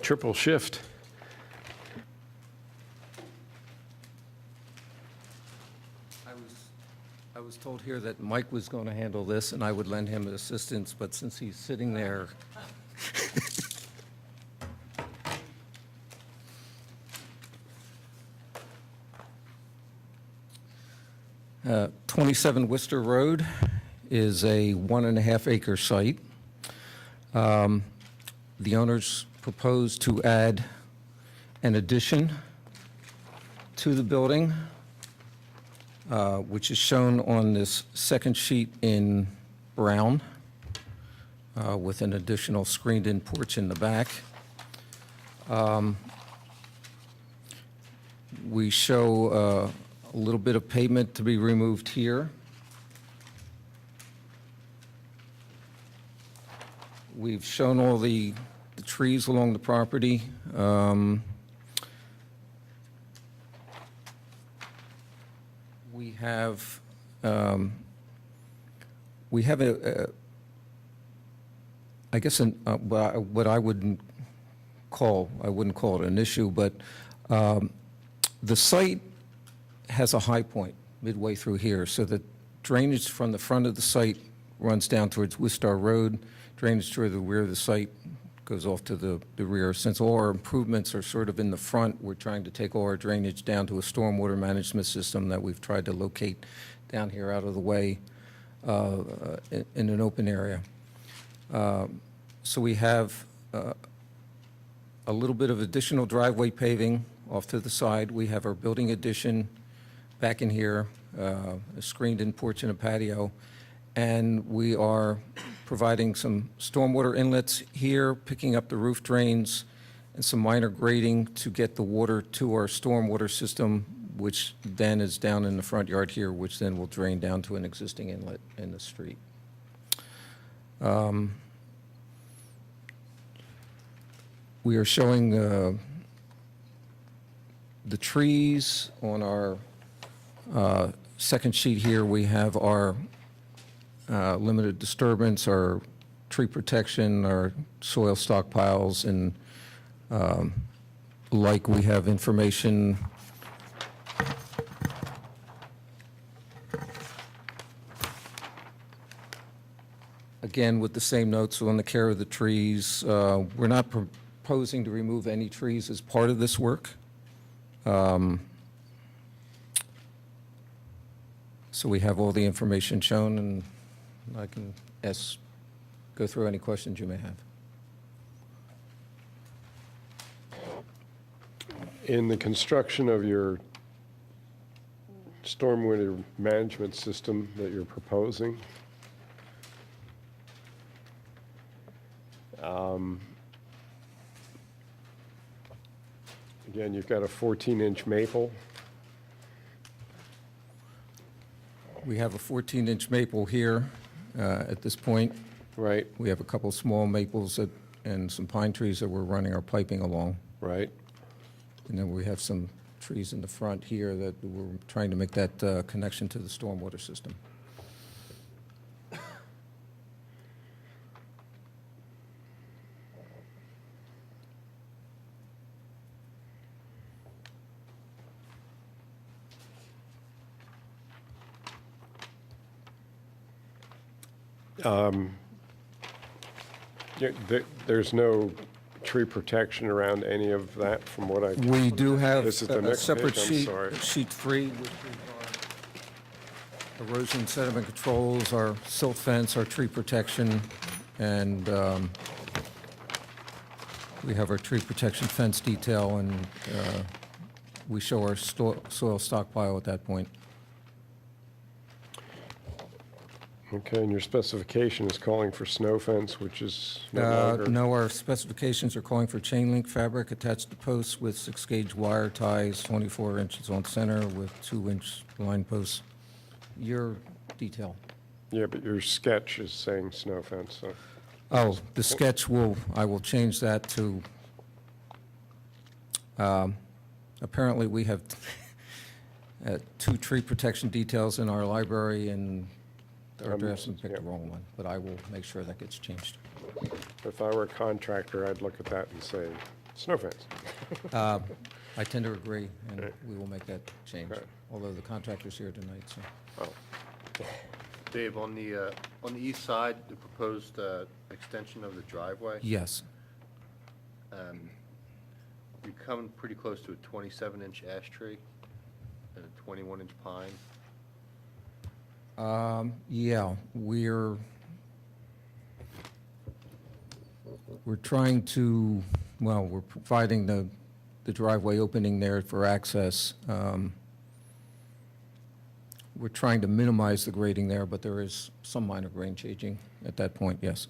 Triple shift. I was told here that Mike was going to handle this and I would lend him assistance, but since he's sitting there. 27 Wistar Road is a 1.5 acre site. The owners propose to add an addition to the building, which is shown on this second sheet in brown, with an additional screened-in porch in the back. We show a little bit of pavement to be removed here. We've shown all the trees along the property. We have I guess, what I wouldn't call it an issue, but the site has a high point midway through here, so the drainage from the front of the site runs down towards Wistar Road, drainage toward the rear of the site goes off to the rear. Since all our improvements are sort of in the front, we're trying to take all our drainage down to a stormwater management system that we've tried to locate down here out of the way in an open area. So we have a little bit of additional driveway paving off to the side. We have our building addition back in here, a screened-in porch and a patio, and we are providing some stormwater inlets here, picking up the roof drains, and some minor grading to get the water to our stormwater system, which then is down in the front yard here, which then will drain down to an existing inlet in the street. We are showing the trees on our second sheet here. We have our limited disturbance, our tree protection, our soil stockpiles, and like we have information again with the same notes on the care of the trees. We're not proposing to remove any trees as part of this work. So we have all the information shown, and I can go through any questions you may have. In the construction of your stormwater management system that you're proposing, again, you've got a 14-inch maple. We have a 14-inch maple here at this point. Right. We have a couple small maples and some pine trees that we're running our piping along. Right. And then we have some trees in the front here that we're trying to make that connection to the stormwater system. There's no tree protection around any of that from what I can... We do have This is the a next separate page, I'm sheet, sorry. sheet 3, which is our erosion sediment controls, our silt fence, our tree protection, and we have our tree protection fence detail, and we show our soil stockpile at that point. Okay, and your specification is calling for snow fence, which is no longer... No, our specifications are calling for chain link fabric attached to posts with 6-gauge wire ties, 24 inches on center with 2-inch line posts. Your detail. Yeah, but your sketch is saying snow fence, so... Oh, the sketch I will change that to, apparently we have 2 tree protection details in our library, and our draftsman picked the wrong one, but I will make sure that gets changed. If I were a contractor, I'd look at that and say, snow fence. I tend to agree, and we will make that change, Okay. although the contractor's here tonight, so. Oh, Dave, on the east side, the proposed extension of the driveway, Yes. you're coming pretty close to a 27-inch ash tree and a 21-inch pine. Yeah, we're trying to, well, we're providing the driveway opening there for access. We're trying to minimize the grading there, but there is some minor grade changing at that point, yes.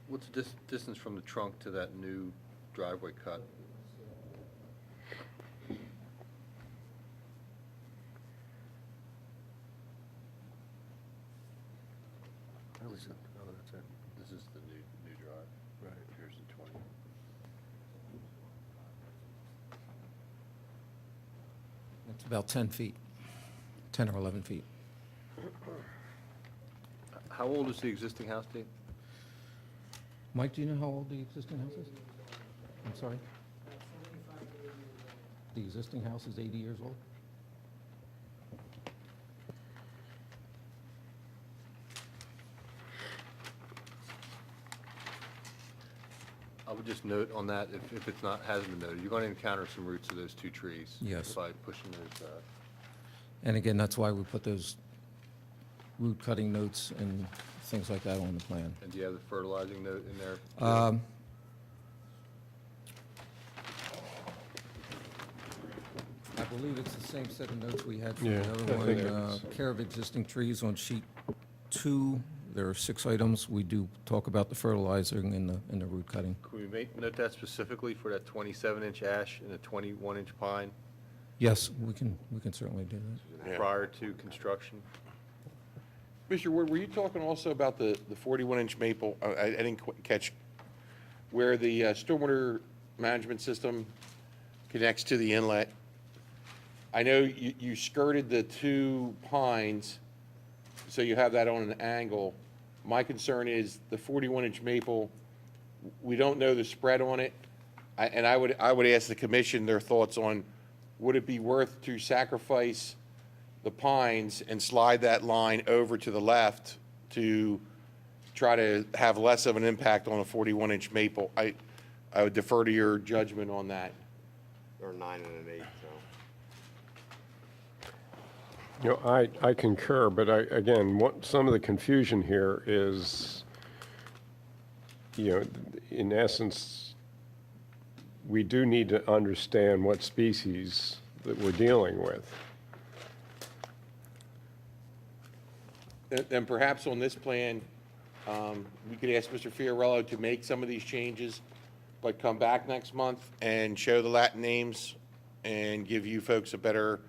What's the distance from the trunk to that new driveway cut? This is the new drive. Right. Here's the 20. It's about 10 feet, 10 or 11 feet. How old is the existing house, Dave? Mike, do you know how old the existing house is? I'm sorry? The existing house is 80 years old? would just note on that, if it's not, hasn't been noted, you're going to encounter some roots of those two trees. Yes. By pushing those, And again, that's why we put those root cutting notes and things like that on the plan. and do you have the fertilizing note in there? I believe it's the same set of notes we had for Yeah, the I other think one. it's- Care of existing trees on sheet 2. There are 6 items. We do talk about the fertilizing and the root cutting. Could we note that specifically for that 27-inch ash and a 21-inch pine Yes, we can certainly do that. Yeah. prior to construction? Mr. Ward, were you talking also about the 41-inch maple? I didn't catch where the stormwater management system connects to the inlet. I know you skirted the 2 pines, so you have that on an angle. My concern is the 41-inch maple, we don't know the spread on it. And I would ask the commission their thoughts on, would it be worth to sacrifice the pines and slide that line over to the left to try to have less of an impact on a 41-inch maple? I would defer to your judgment on that. Or 9 and an 8, so. You know, I concur, but again, some of the confusion here is, you know, in essence, we do need to understand what species that we're dealing with. And perhaps on this plan, we could ask Mr. Fiorello to make some of these changes, but come back next month and show the Latin names and give you folks a better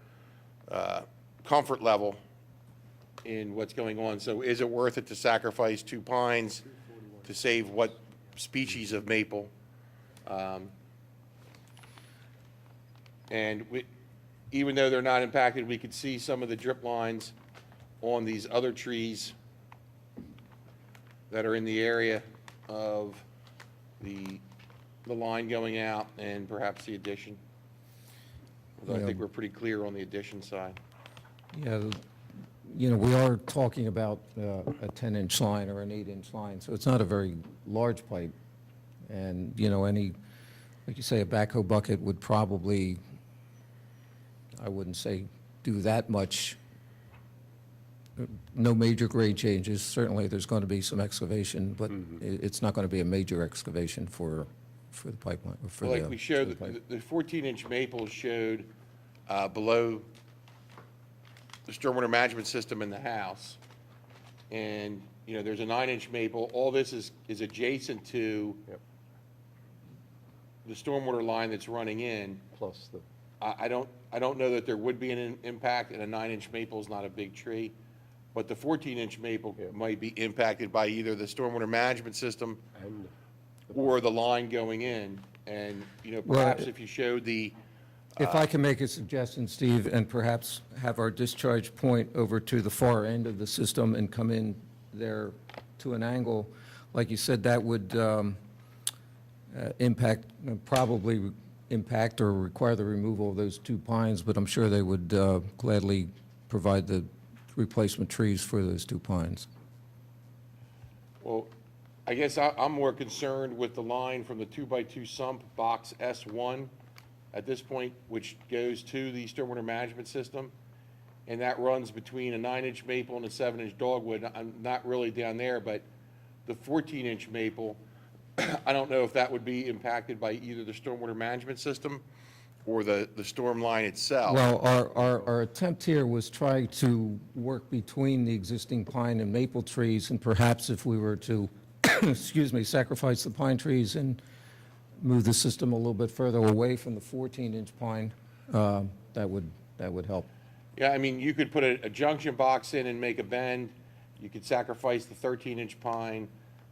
comfort level in what's going on. So is it worth it to sacrifice 2 pines to save what species of maple? And even though they're not impacted, we could see some of the drip lines on these other trees that are in the area of the line going out and perhaps the addition. Although I think we're pretty clear on the addition side. Yeah, you know, we are talking about a 10-inch line or an 8-inch line, so it's not a very large pipe. And, you know, like you say, a backhoe bucket would probably, I wouldn't say do that much. No major grade changes. Certainly, there's going to be some excavation, but it's not going to be a major excavation for the pipeline. Or for Well, like the- we for showed, the pipe. the 14-inch maple showed below the stormwater management system in the house. And, you know, there's a 9-inch maple. All this is adjacent to the stormwater line that's running in. Plus the, I don't know that there would be an impact, and a 9-inch maple is not a big tree. But the 14-inch maple might be impacted by either the stormwater management system or the line going in. And, you know, Well, perhaps if you showed the, If I can make a suggestion, Steve, and perhaps have our discharge point over to the far end of the system and come in there to an angle, like you said, that would probably impact or require the removal of those 2 pines, but I'm sure they would gladly provide the replacement trees for those 2 pines. well, I guess I'm more concerned with the line from the 2x2 sump, box S1, at this point, which goes to the stormwater management system. And that runs between a 9-inch maple and a 7-inch dogwood. I'm not really down there, but the 14-inch maple, I don't know if that would be impacted by either the stormwater management system or the storm line itself. Well, our attempt here was try to work between the existing pine and maple trees, and perhaps if we were to, excuse me, sacrifice the pine trees and move the system a little bit further away from the 14-inch pine, that would help. Yeah, I mean, you could put a junction box in and make a bend. You could sacrifice the 13-inch pine,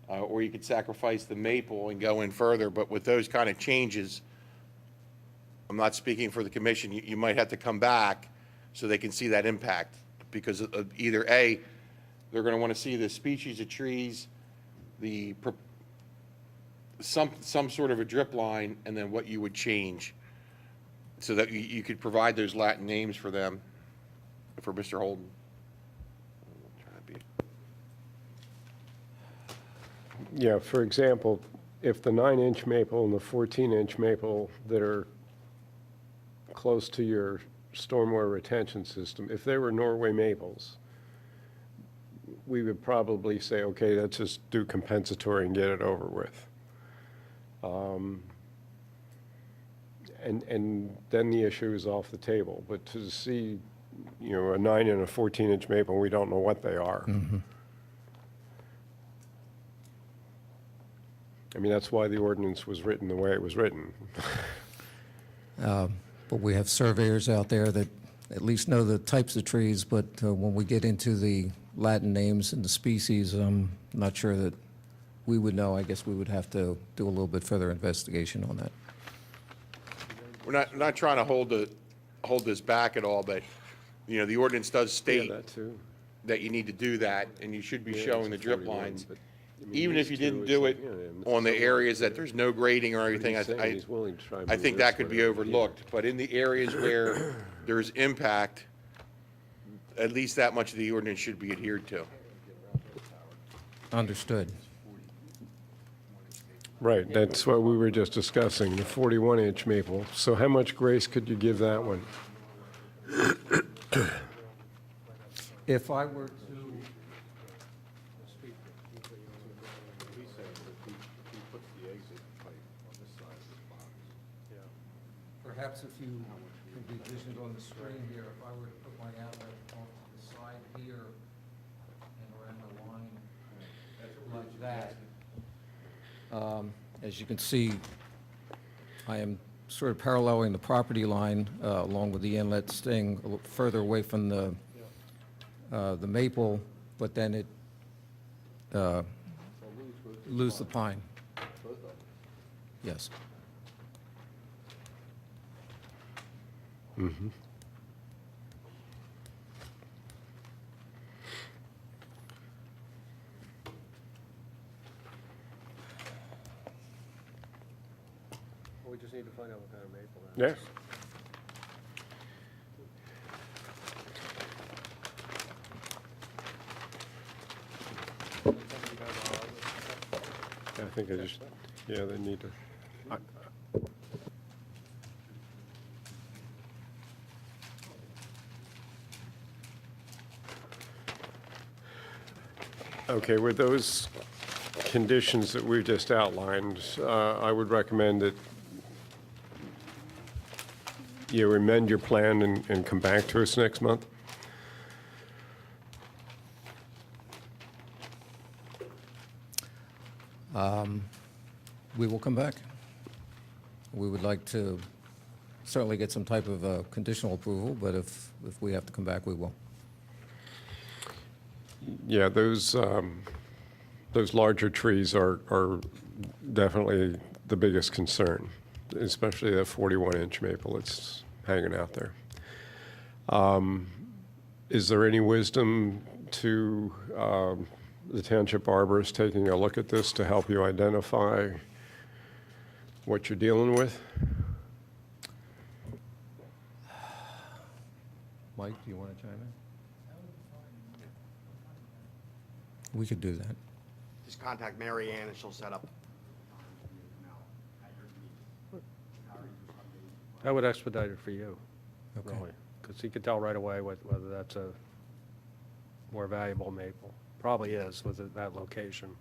or you could sacrifice the maple and go in further. But with those kind of changes, I'm not speaking for the commission, you might have to come back so they can see that impact. Because of either A, they're going to want to see the species of trees, some sort of a drip line, and then what you would change, so that you could provide those Latin names for them, for Mr. Holden. Yeah, for example, if the 9-inch maple and the 14-inch maple that are close to your stormwater retention system, if they were Norway maples, we would probably say, okay, let's just do compensatory and get it over with. And then the issue is off the table. But to see, you know, a 9 and a 14-inch maple, we don't know what they are. I mean, that's why the ordinance was written the way it was written. But we have surveyors out there that at least know the types of trees, but when we get into the Latin names and the species, I'm not sure that we would know. I guess we would have to do a little bit further investigation on that. We're not trying to hold this back at all, but, you know, the ordinance does state that too. that you need to do that, and you should be Yeah, showing the it's drip 41, lines. but, I mean, Even if these you two, didn't it's do like, it you know, on the it's areas that there's no grading or anything, he's saying he's willing to try and I move think this that could be whatever he can. overlooked. But in the areas where there's impact, at least that much of the ordinance should be adhered to. Understood. Right, that's what we were just discussing, the 41-inch maple. So how much grace could you give that one? If I were to, perhaps if you can be visioned on the screen here, if I were to put my outlet off to the side here and around the line like that, as you can see, I am sort of paralleling the property line along with the inlet, staying a little further away from the maple, but then it lose the pine. Yes. Well, we just need to find out what kind of maple that Yeah. is. I think I just, yeah, they need to. Okay, with those conditions that we've just outlined, I would recommend that you amend your plan and come back to us next month. We will come back. We would like to certainly get some type of conditional approval, but if we have to come back, we will. Yeah, those larger trees are definitely the biggest concern, especially that 41-inch maple that's hanging out there. Is there any wisdom to the township arborist taking a look at this to help you identify what you're dealing with? Mike, do you want to chime in? We could do that. Just contact Mary Ann and she'll set up. That would expedite it for you, Okay. really, because he could tell right away whether that's a more valuable maple. Probably is with that location.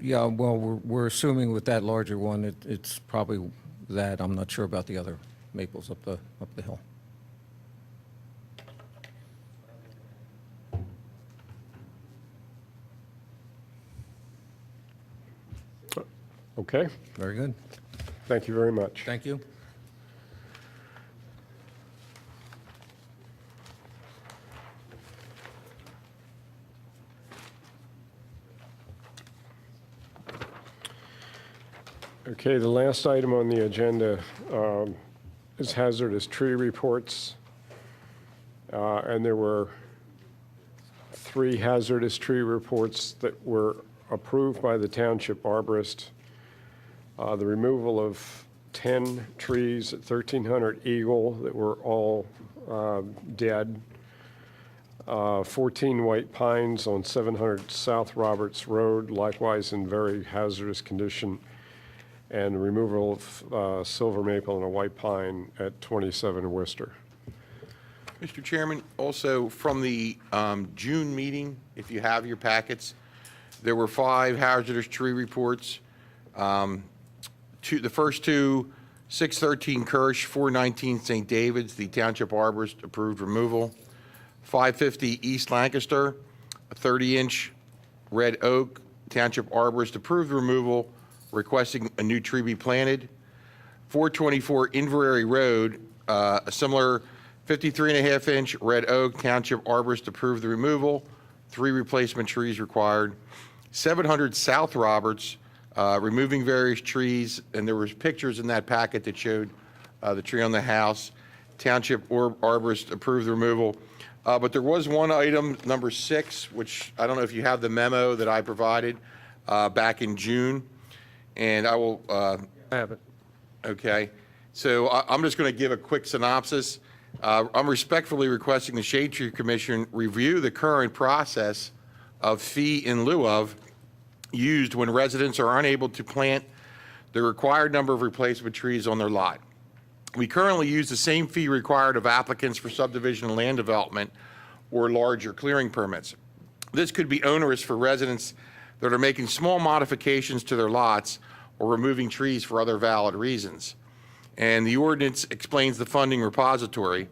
Yeah, well, we're assuming with that larger one, it's probably that. I'm not sure about the other maples up the hill. Okay, Very good. thank you very much. Thank you. Okay, the last item on the agenda is hazardous tree reports. And there were 3 hazardous tree reports that were approved by the township arborist. The removal of 10 trees at 1300 Eagle that were all dead. 14 white pines on 700 South Roberts Road, likewise in very hazardous condition, and removal of silver maple and a white pine at 27 Wistar. Mr. Chairman, also from the June meeting, if you have your packets, there were 5 hazardous tree reports. The first two, 613 Kirsch, 419 St. David's, the Township Arborist approved removal. 550 East Lancaster, a 30-inch red oak, Township Arborist approved removal, requesting a new tree be planted. 424 Inverary Road, a similar 53.5-inch red oak, Township Arborist approved the removal, 3 replacement trees required. 700 South Roberts, removing various trees, and there was pictures in that packet that showed the tree on the house. Township Arborist approved the removal. But there was one item, number 6, which I don't know if you have the memo that I provided back in June, and I will. I have it. Okay, so I'm just going to give a quick synopsis. I'm respectfully requesting the Shade Tree Commission review the current process of fee in lieu of used when residents are unable to plant the required number of replacement trees on their lot. We currently use the same fee required of applicants for subdivision and land development or larger clearing permits. This could be onerous for residents that are making small modifications to their lots or removing trees for other valid reasons. And the ordinance explains the funding repository.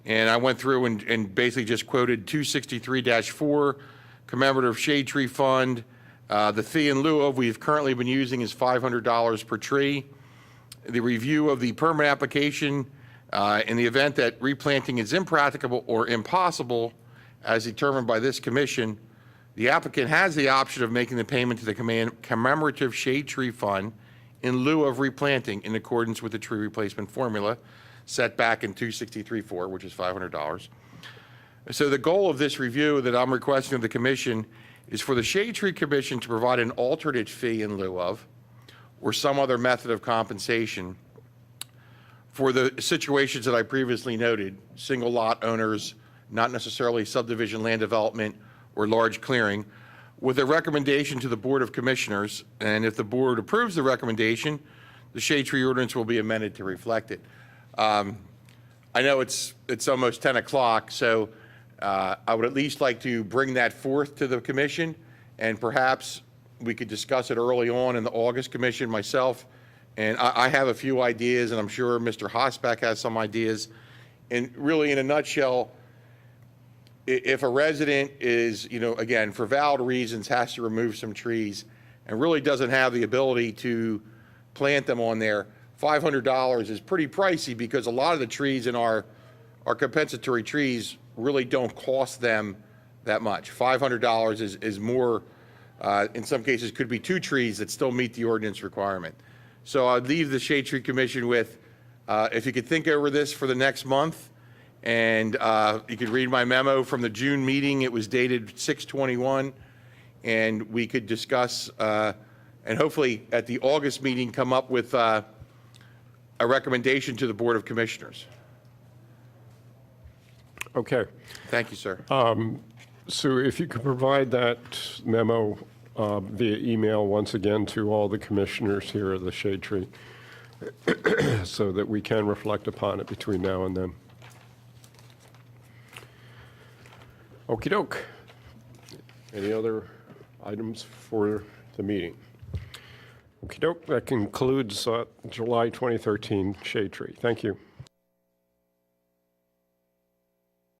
And I went through and basically just quoted 263-4, commemorative shade tree fund. The fee in lieu of we've currently been using is $500 per tree. The review of the permit application in the event that replanting is impracticable or impossible as determined by this commission, the applicant has the option of making the payment to the commemorative shade tree fund in lieu of replanting in accordance with the tree replacement formula set back in 263-4, which is $500. So the goal of this review that I'm requesting of the commission is for the Shade Tree Commission to provide an alternate fee in lieu of or some other method of compensation for the situations that I previously noted, single lot owners, not necessarily subdivision land development or large clearing, with a recommendation to the Board of Commissioners. And if the board approves the recommendation, the shade tree ordinance will be amended to reflect it. I know it's almost 10 o'clock, so I would at least like to bring that forth to the commission, and perhaps we could discuss it early on in the August commission myself. And I have a few ideas, and I'm sure Mr. Hosback has some ideas. And really, in a nutshell, if a resident is, again, for valid reasons, has to remove some trees and really doesn't have the ability to plant them on there, $500 is pretty pricey because a lot of the trees in our compensatory trees really don't cost them that much. $500 is more, in some cases, could be 2 trees that still meet the ordinance requirement. So I'd leave the Shade Tree Commission with, if you could think over this for the next month, and you could read my memo from the June meeting. It was dated 6/21, and we could discuss, and hopefully at the August meeting, come up with a recommendation to the Board of Commissioners. Okay. Thank you, sir. So if you could provide that memo via email once again to all the commissioners here at the Shade Tree so that we can reflect upon it between now and then. Okey doke. Any other items for the meeting? Okey doke. That concludes July 2013 Shade Tree. Thank you.